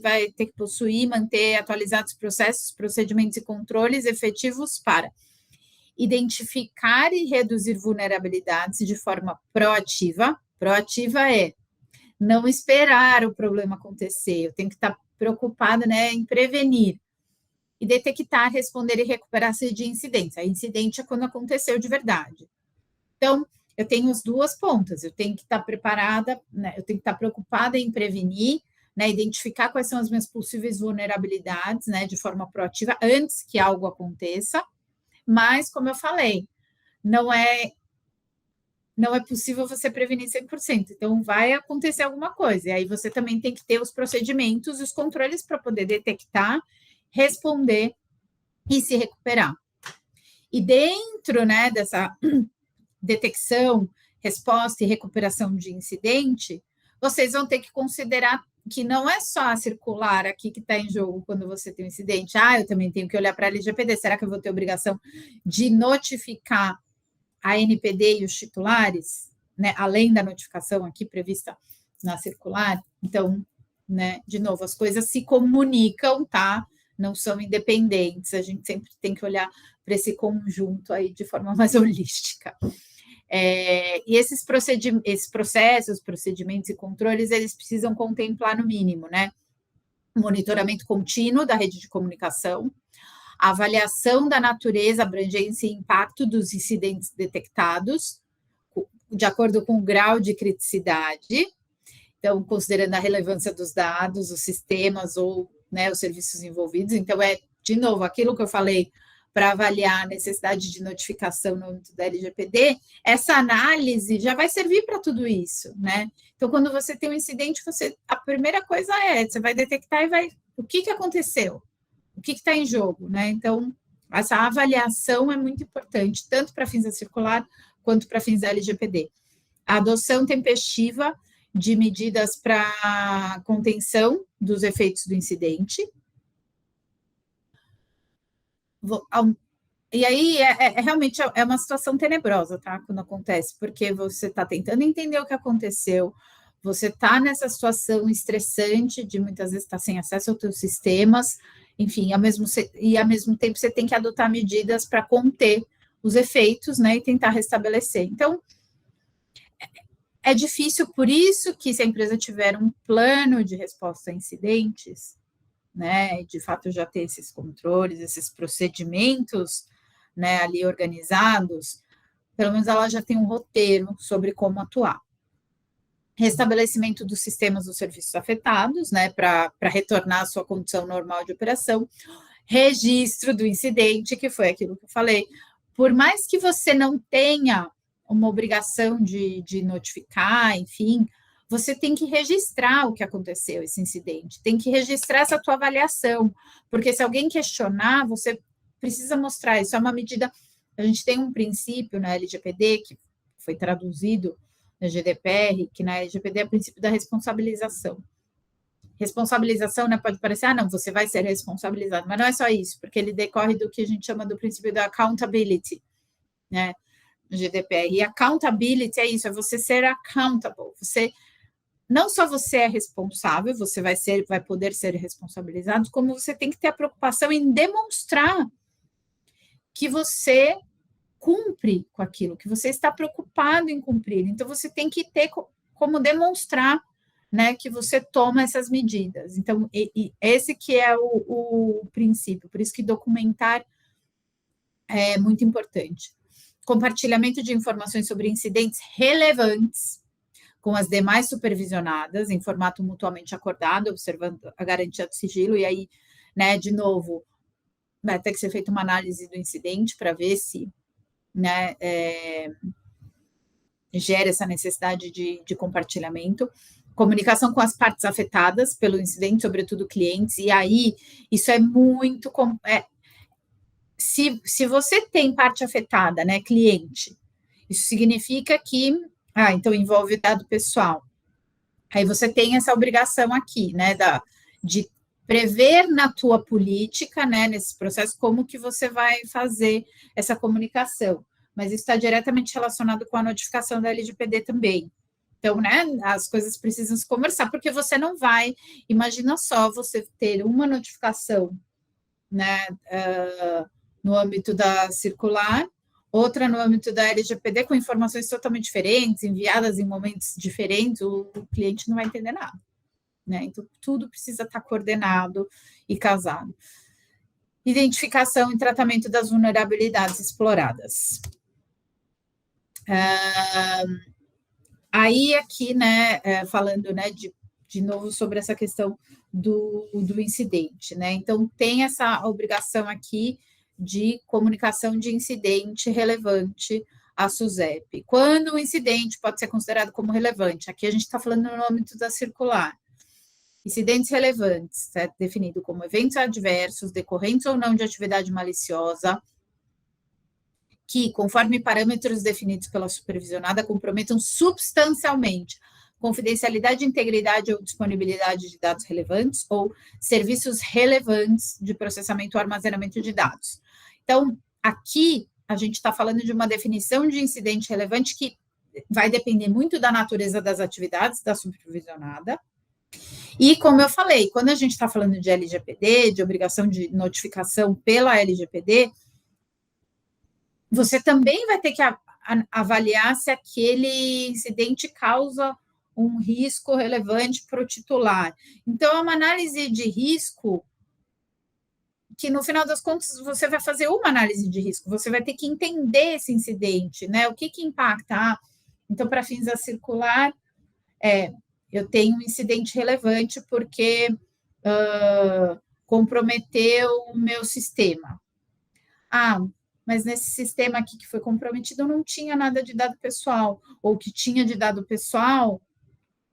vai ter que possuir, manter atualizados processos, procedimentos e controles efetivos para identificar e reduzir vulnerabilidades de forma proativa. Proativa é não esperar o problema acontecer, eu tenho que estar preocupada, né, em prevenir e detectar, responder e recuperar-se de incidentes. A incidente é quando aconteceu de verdade. Então, eu tenho as duas pontas, eu tenho que estar preparada, né, eu tenho que estar preocupada em prevenir, né, identificar quais são as minhas possíveis vulnerabilidades, né, de forma proativa, antes que algo aconteça, mas, como eu falei, não é possível você prevenir 100%, então vai acontecer alguma coisa, e aí você também tem que ter os procedimentos e os controles para poder detectar, responder e se recuperar. E dentro, né, dessa detecção, resposta e recuperação de incidente, vocês vão ter que considerar que não é só a circular aqui que está em jogo quando você tem um incidente. Eu também tenho que olhar para a LGPD. Será que eu vou ter obrigação de notificar a NPD e os titulares, né, além da notificação aqui prevista na circular? Então, né, de novo, as coisas se comunicam, tá? Não são independentes. A gente sempre tem que olhar para esse conjunto aí de forma mais holística. E esses processos, procedimentos e controles, eles precisam contemplar, no mínimo, né, monitoramento contínuo da rede de comunicação, a avaliação da natureza, abrangência e impacto dos incidentes detectados, de acordo com o grau de criticidade, então, considerando a relevância dos dados, os sistemas ou, né, os serviços envolvidos. Então, de novo, aquilo que eu falei para avaliar a necessidade de notificação no âmbito da LGPD, essa análise já vai servir para tudo isso, né? Então, quando você tem um incidente, a primeira coisa você vai detectar e o que aconteceu? O que está em jogo, né? Então, essa avaliação é muito importante, tanto para fins da circular quanto para fins da LGPD. A adoção tempestiva de medidas para contenção dos efeitos do incidente. E aí, realmente uma situação tenebrosa, tá? Quando acontece, porque você está tentando entender o que aconteceu, você está nessa situação estressante de muitas vezes estar sem acesso aos seus sistemas, enfim, ao mesmo tempo você tem que adotar medidas para conter os efeitos, né, e tentar restabelecer. Então, é difícil, por isso que se a empresa tiver um plano de resposta a incidentes, né, de fato já ter esses controles, esses procedimentos, né, ali organizados, pelo menos ela já tem um roteiro sobre como atuar. Restabelecimento dos sistemas dos serviços afetados, né, para retornar à sua condição normal de operação. Registro do incidente, que foi aquilo que eu falei. Por mais que você não tenha uma obrigação de notificar, enfim, você tem que registrar o que aconteceu, esse incidente, tem que registrar essa tua avaliação, porque se alguém questionar, você precisa mostrar, isso é uma medida, a gente tem um princípio na LGPD que foi traduzido na GDPR, que na LGPD é o princípio da responsabilização. Responsabilização, né, pode parecer, não, você vai ser responsabilizado, mas não é só isso, porque ele decorre do que a gente chama do princípio da accountability, né, no GDPR. E accountability é isso, é você ser accountable. Não só você é responsável, você vai poder ser responsabilizado, como você tem que ter a preocupação em demonstrar que você cumpre com aquilo, que você está preocupado em cumprir. Então, você tem que ter como demonstrar, né, que você toma essas medidas. Então, esse que é o princípio, por isso que documentar é muito importante. Compartilhamento de informações sobre incidentes relevantes com as demais supervisionadas, em formato mutuamente acordado, observando a garantia do sigilo, e aí, né, de novo, vai ter que ser feita uma análise do incidente para ver se, né, gera essa necessidade de compartilhamento. Comunicação com as partes afetadas pelo incidente, sobretudo clientes, e aí isso é muito. Se você tem parte afetada, né, cliente, isso significa que, então envolve dado pessoal. Aí você tem essa obrigação aqui, né, de prever na tua política, né, nesse processo, como que você vai fazer essa comunicação. Mas isso está diretamente relacionado com a notificação da LGPD também. Então, né, as coisas precisam se conversar, porque você não vai, imagina só você ter uma notificação, né, no âmbito da circular, outra no âmbito da LGPD, com informações totalmente diferentes, enviadas em momentos diferentes, o cliente não vai entender nada, né? Então, tudo precisa estar coordenado e casado. Identificação e tratamento das vulnerabilidades exploradas. Aí, aqui, né, falando, né, de novo sobre essa questão do incidente, né? Então, tem essa obrigação aqui de comunicação de incidente relevante à SUSEP. Quando o incidente pode ser considerado como relevante? Aqui a gente está falando no âmbito da circular. Incidentes relevantes, certo? Definido como eventos adversos, decorrentes ou não de atividade maliciosa, que, conforme parâmetros definidos pela supervisionada, comprometam substancialmente confidencialidade, integridade ou disponibilidade de dados relevantes ou serviços relevantes de processamento ou armazenamento de dados. Então, aqui a gente está falando de uma definição de incidente relevante que vai depender muito da natureza das atividades da supervisionada. E, como eu falei, quando a gente está falando de LGPD, de obrigação de notificação pela LGPD, você também vai ter que avaliar se aquele incidente causa um risco relevante para o titular. Então, é uma análise de risco que, no final das contas, você vai fazer uma análise de risco, você vai ter que entender esse incidente, né? O que impacta? Então, para fins da circular, eu tenho um incidente relevante porque comprometeu o meu sistema. Mas nesse sistema aqui que foi comprometido não tinha nada de dado pessoal, ou que tinha de dado pessoal,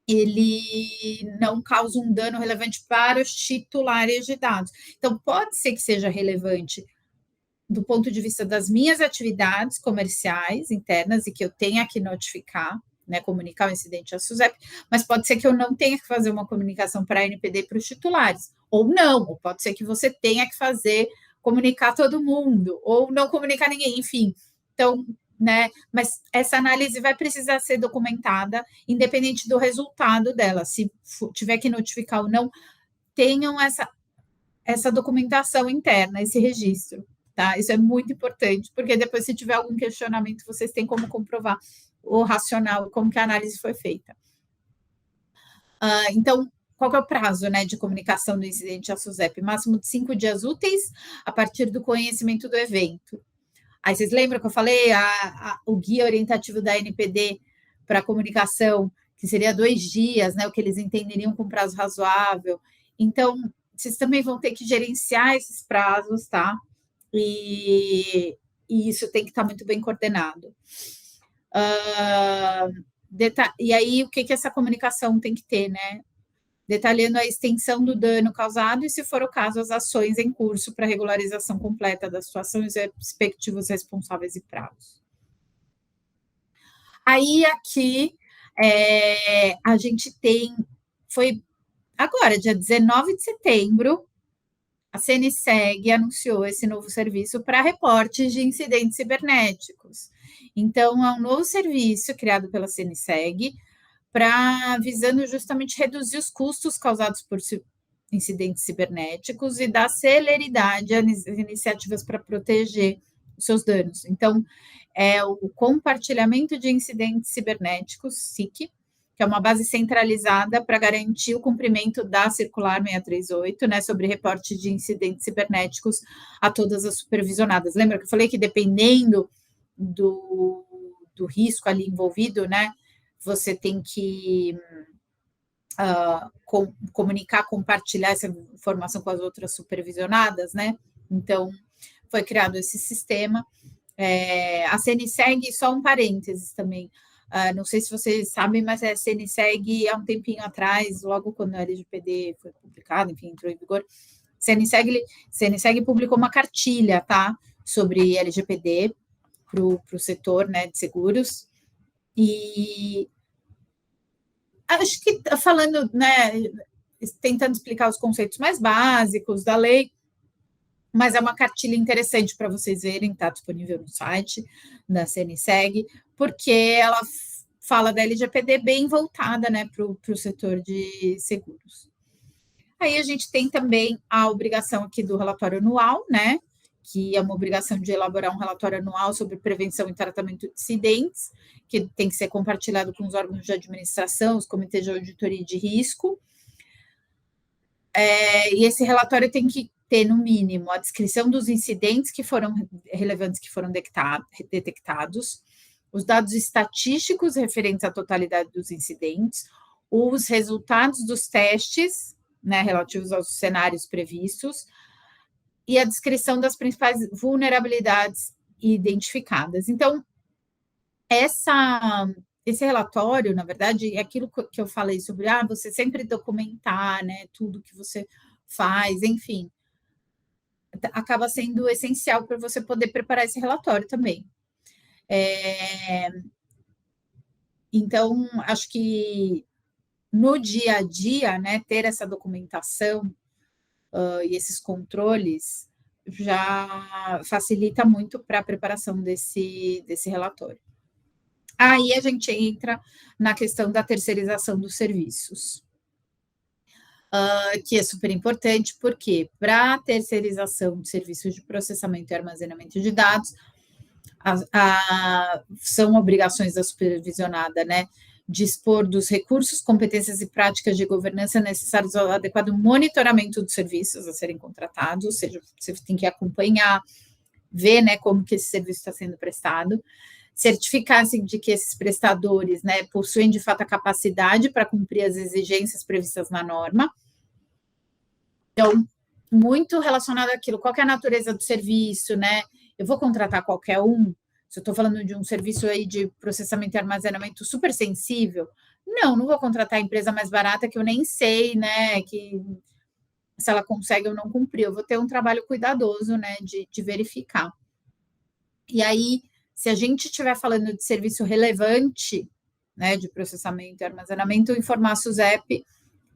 ele não causa um dano relevante para os titulares de dados. Então, pode ser que seja relevante do ponto de vista das minhas atividades comerciais internas e que eu tenha que notificar, né, comunicar o incidente à SUSEP, mas pode ser que eu não tenha que fazer uma comunicação para a NPD para os titulares, ou não, ou pode ser que você tenha que comunicar todo mundo, ou não comunicar ninguém, enfim. Então, né, mas essa análise vai precisar ser documentada, independente do resultado dela, se tiver que notificar ou não, tenham essa documentação interna, esse registro, tá? Isso é muito importante, porque depois, se tiver algum questionamento, vocês têm como comprovar o racional, como que a análise foi feita. Então, qual que é o prazo, né, de comunicação do incidente à SUSEP? Máximo de 5 dias úteis a partir do conhecimento do evento. Aí vocês lembram que eu falei o guia orientativo da NPD para comunicação, que seria 2 dias, né, o que eles entenderiam com prazo razoável. Então, vocês também vão ter que gerenciar esses prazos, tá? E isso tem que estar muito bem coordenado. E aí, o que essa comunicação tem que ter, né? Detalhando a extensão do dano causado e, se for o caso, as ações em curso para regularização completa da situação e os respectivos responsáveis e prazos. Aí aqui a gente tem, foi agora, dia 19 de setembro, a CNSEG anunciou esse novo serviço para reportes de incidentes cibernéticos. Então, é um novo serviço criado pela CNSEG para visando justamente reduzir os custos causados por incidentes cibernéticos e dar celeridade às iniciativas para proteger os seus danos. Então, é o compartilhamento de incidentes cibernéticos, SIC, que é uma base centralizada para garantir o cumprimento da Circular 638, né, sobre reporte de incidentes cibernéticos a todas as supervisionadas. Lembra que eu falei que dependendo do risco ali envolvido, né, você tem que comunicar, compartilhar essa informação com as outras supervisionadas, né? Então, foi criado esse sistema. A CNSEG, só um parênteses também, não sei se vocês sabem, mas a CNSEG, há um tempinho atrás, logo quando a LGPD foi publicada, enfim, entrou em vigor, CNSEG publicou uma cartilha, tá? Sobre LGPD para o setor, né, de seguros. E acho que falando, né, tentando explicar os conceitos mais básicos da lei, mas é uma cartilha interessante para vocês verem, está disponível no site da CNSEG, porque ela fala da LGPD bem voltada, né, para o setor de seguros. Aí a gente tem também a obrigação aqui do relatório anual, né, que é uma obrigação de elaborar um relatório anual sobre prevenção e tratamento de incidentes, que tem que ser compartilhado com os órgãos de administração, os comitês de auditoria de risco. E esse relatório tem que ter, no mínimo, a descrição dos incidentes que foram relevantes, que foram detectados, os dados estatísticos referentes à totalidade dos incidentes, os resultados dos testes, né, relativos aos cenários previstos, e a descrição das principais vulnerabilidades identificadas. Então, esse relatório, na verdade, é aquilo que eu falei sobre você sempre documentar, né, tudo que você faz, enfim, acaba sendo essencial para você poder preparar esse relatório também. Então, acho que no dia a dia, né, ter essa documentação e esses controles já facilita muito para a preparação desse relatório. Aí a gente entra na questão da terceirização dos serviços, que é super importante, porque para a terceirização de serviços de processamento e armazenamento de dados, são obrigações da supervisionada, né, dispor dos recursos, competências e práticas de governança necessários ao adequado monitoramento dos serviços a serem contratados, ou seja, você tem que acompanhar, ver, né, como que esse serviço está sendo prestado, certificar-se de que esses prestadores, né, possuem de fato a capacidade para cumprir as exigências previstas na norma. Então, muito relacionado àquilo, qual que é a natureza do serviço, né? Eu vou contratar qualquer um? Se eu estou falando de um serviço aí de processamento e armazenamento super sensível, não vou contratar a empresa mais barata que eu nem sei, né, que se ela consegue ou não cumprir. Eu vou ter um trabalho cuidadoso, né, de verificar. E aí, se a gente estiver falando de serviço relevante, né, de processamento e armazenamento, informar a SUSEP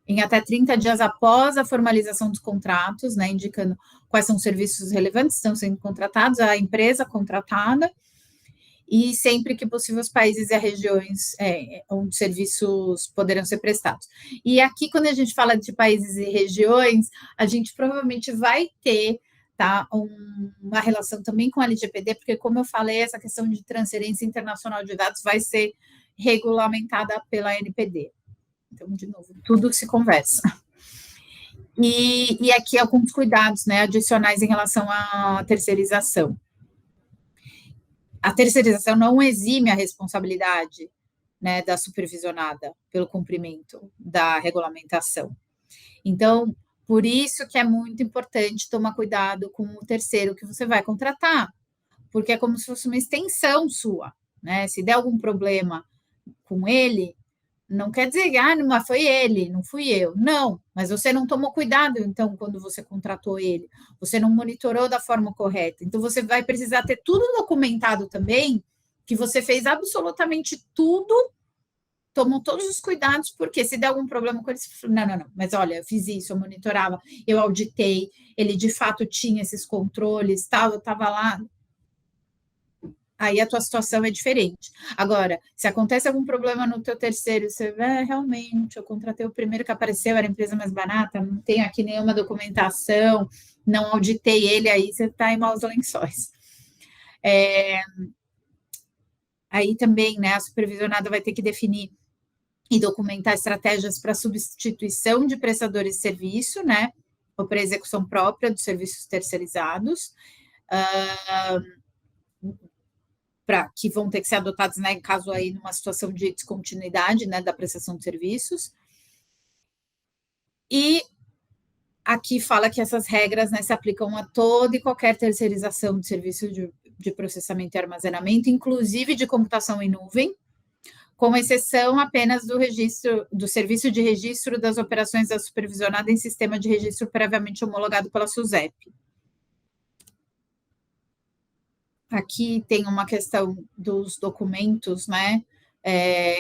em até 30 dias após a formalização dos contratos, né, indicando quais são os serviços relevantes que estão sendo contratados, a empresa contratada, e sempre que possível os países e regiões onde serviços poderão ser prestados. E aqui, quando a gente fala de países e regiões, a gente provavelmente vai ter, tá, uma relação também com a LGPD, porque, como eu falei, essa questão de transferência internacional de dados vai ser regulamentada pela NPD. Então, de novo, tudo se conversa. E aqui alguns cuidados, né, adicionais em relação à terceirização. A terceirização não exime a responsabilidade, né, da supervisionada pelo cumprimento da regulamentação. Então, por isso que é muito importante tomar cuidado com o terceiro que você vai contratar, porque é como se fosse uma extensão sua, né? Se der algum problema com ele, não quer dizer que não foi ele, não fui eu. Não, mas você não tomou cuidado, então, quando você contratou ele. Você não monitorou da forma correta. Então, você vai precisar ter tudo documentado também que você fez absolutamente tudo, tomou todos os cuidados, porque se der algum problema com ele, você fala, não, mas olha, eu fiz isso, eu monitorava, eu auditei, ele de fato tinha esses controles, tal, eu estava lá, aí a tua situação é diferente. Agora, se acontece algum problema no teu terceiro, você realmente, eu contratei o primeiro que apareceu, era a empresa mais barata, não tenho aqui nenhuma documentação, não auditei ele, aí você está em maus lençóis. Aí também, né, a supervisionada vai ter que definir e documentar estratégias para substituição de prestadores de serviço, né, ou para execução própria dos serviços terceirizados, que vão ter que ser adotados, né, em caso aí numa situação de descontinuidade, né, da prestação de serviços. E aqui fala que essas regras, né, se aplicam a toda e qualquer terceirização de serviço de processamento e armazenamento, inclusive de computação em nuvem, com exceção apenas do serviço de registro das operações da supervisionada em sistema de registro previamente homologado pela SUSEP. Aqui tem uma questão dos documentos, né,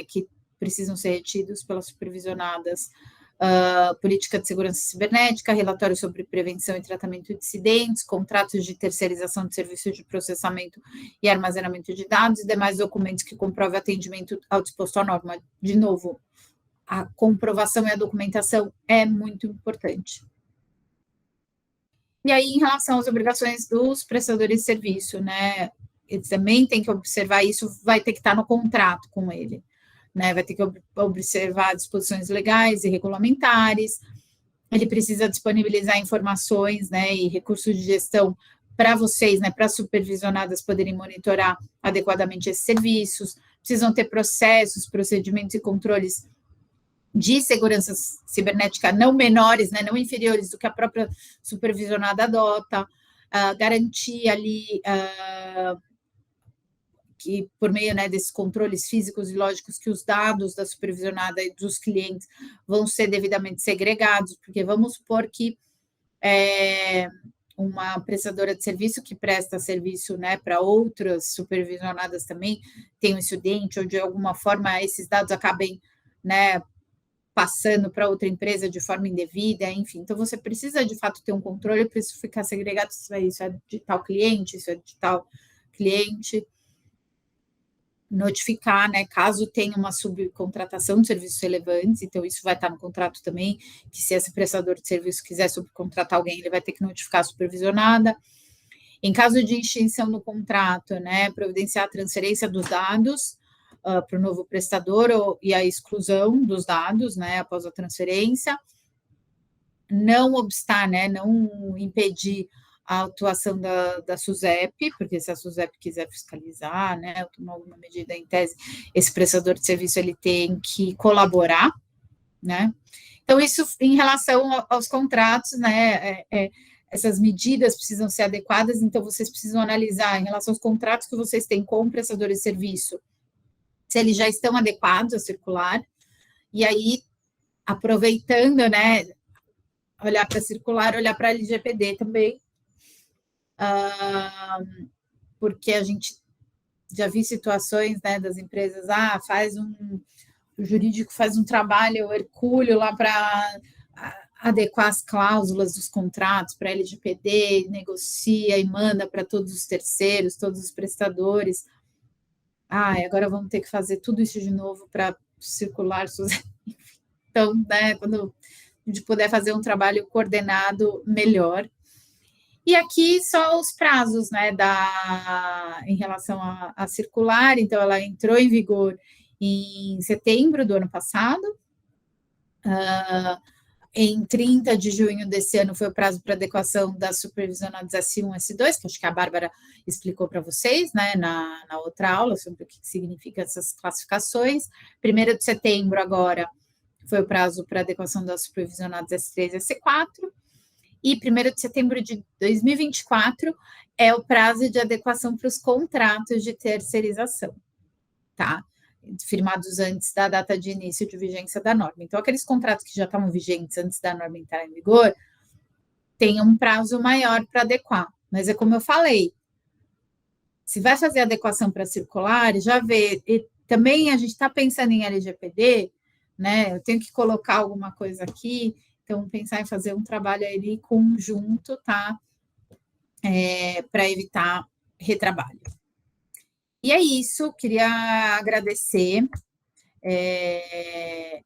que precisam ser retidos pelas supervisionadas, política de segurança cibernética, relatório sobre prevenção e tratamento de incidentes, contratos de terceirização de serviços de processamento e armazenamento de dados e demais documentos que comprovem atendimento ao disposto à norma. De novo, a comprovação e a documentação é muito importante. E aí, em relação às obrigações dos prestadores de serviço, né, eles também têm que observar isso, vai ter que estar no contrato com ele, né, vai ter que observar disposições legais e regulamentares, ele precisa disponibilizar informações, né, e recursos de gestão para vocês, né, para supervisionadas poderem monitorar adequadamente esses serviços, precisam ter processos, procedimentos e controles de segurança cibernética não menores, né, não inferiores do que a própria supervisionada adota, garantir ali que por meio, né, desses controles físicos e lógicos que os dados da supervisionada e dos clientes vão ser devidamente segregados, porque vamos supor que uma prestadora de serviço que presta serviço, né, para outras supervisionadas também tem um incidente ou de alguma forma esses dados acabem, né, passando para outra empresa de forma indevida, enfim. Então, você precisa, de fato, ter um controle para isso ficar segregado, isso é de tal cliente, isso é de tal cliente. Notificar, né, caso tenha uma subcontratação de serviços relevantes, então isso vai estar no contrato também, que se esse prestador de serviço quiser subcontratar alguém, ele vai ter que notificar a supervisionada. Em caso de extinção no contrato, né, providenciar a transferência dos dados para o novo prestador e a exclusão dos dados, né, após a transferência, não obstar, né, não impedir a atuação da SUSEP, porque se a SUSEP quiser fiscalizar, né, ou tomar alguma medida em tese, esse prestador de serviço ele tem que colaborar, né. Então, isso em relação aos contratos, né, essas medidas precisam ser adequadas, então vocês precisam analisar em relação aos contratos que vocês têm com prestadores de serviço, se eles já estão adequados à circular, e aí, aproveitando, né, olhar para a circular, olhar para a LGPD também, porque a gente já viu situações, né, das empresas, o jurídico faz um trabalho hercúleo lá para adequar as cláusulas dos contratos para a LGPD, negocia e manda para todos os terceiros, todos os prestadores. Agora vamos ter que fazer tudo isso de novo para circular. Então, né, quando a gente puder fazer um trabalho coordenado, melhor. E aqui só os prazos, né, em relação a circular, então ela entrou em vigor em setembro do ano passado, em 30 de junho desse ano foi o prazo para adequação das supervisionadas S1 e S2, que acho que a Bárbara explicou para vocês, né, na outra aula, sobre o que significa essas classificações. 1º de setembro agora foi o prazo para adequação das supervisionadas S3 e S4, e 1º de setembro de 2024 é o prazo de adequação para os contratos de terceirização, tá? Firmados antes da data de início de vigência da norma. Então, aqueles contratos que já estavam vigentes antes da norma entrar em vigor, tem um prazo maior para adequar. Mas é como eu falei, Se vai fazer adequação para circular, já vê. E também a gente está pensando em LGPD, né? Eu tenho que colocar alguma coisa aqui, então pensar em fazer um trabalho ali conjunto, tá? Para evitar retrabalho. E é isso, queria agradecer.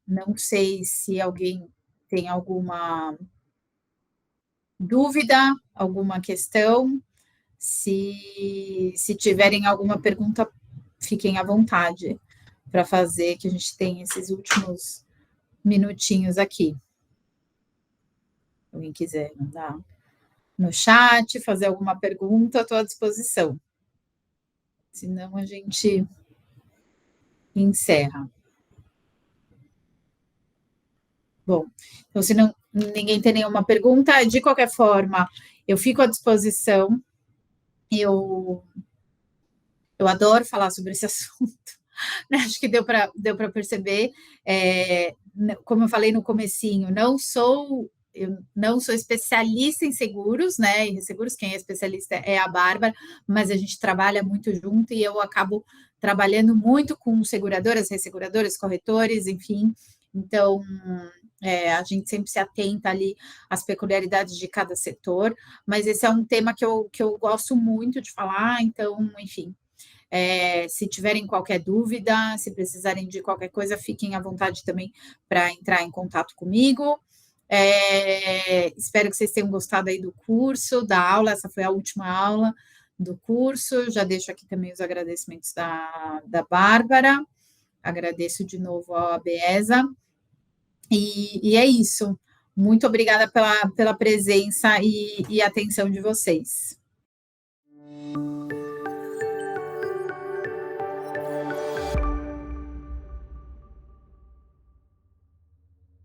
Não sei se alguém tem alguma dúvida, alguma questão. Se tiverem alguma pergunta, fiquem à vontade para fazer, que a gente tem esses últimos minutinhos aqui. Se alguém quiser mandar no chat, fazer alguma pergunta, estou à disposição. Senão a gente encerra. Bom, então se não, ninguém tem nenhuma pergunta, de qualquer forma, eu fico à disposição. Eu adoro falar sobre esse assunto, né? Acho que deu para perceber. Como eu falei no comecinho, eu não sou especialista em seguros, né? Em seguros, quem é especialista é a Bárbara, mas a gente trabalha muito junto e eu acabo trabalhando muito com seguradoras, resseguradoras, corretores, enfim. Então, a gente sempre se atenta ali às peculiaridades de cada setor, mas esse é um tema que eu gosto muito de falar, então, enfim. Se tiverem qualquer dúvida, se precisarem de qualquer coisa, fiquem à vontade também para entrar em contato comigo. Espero que vocês tenham gostado aí do curso, da aula. Essa foi a última aula do curso. Já deixo aqui também os agradecimentos da Bárbara. Agradeço de novo a Beesa. E é isso. Muito obrigada pela presença e atenção de vocês.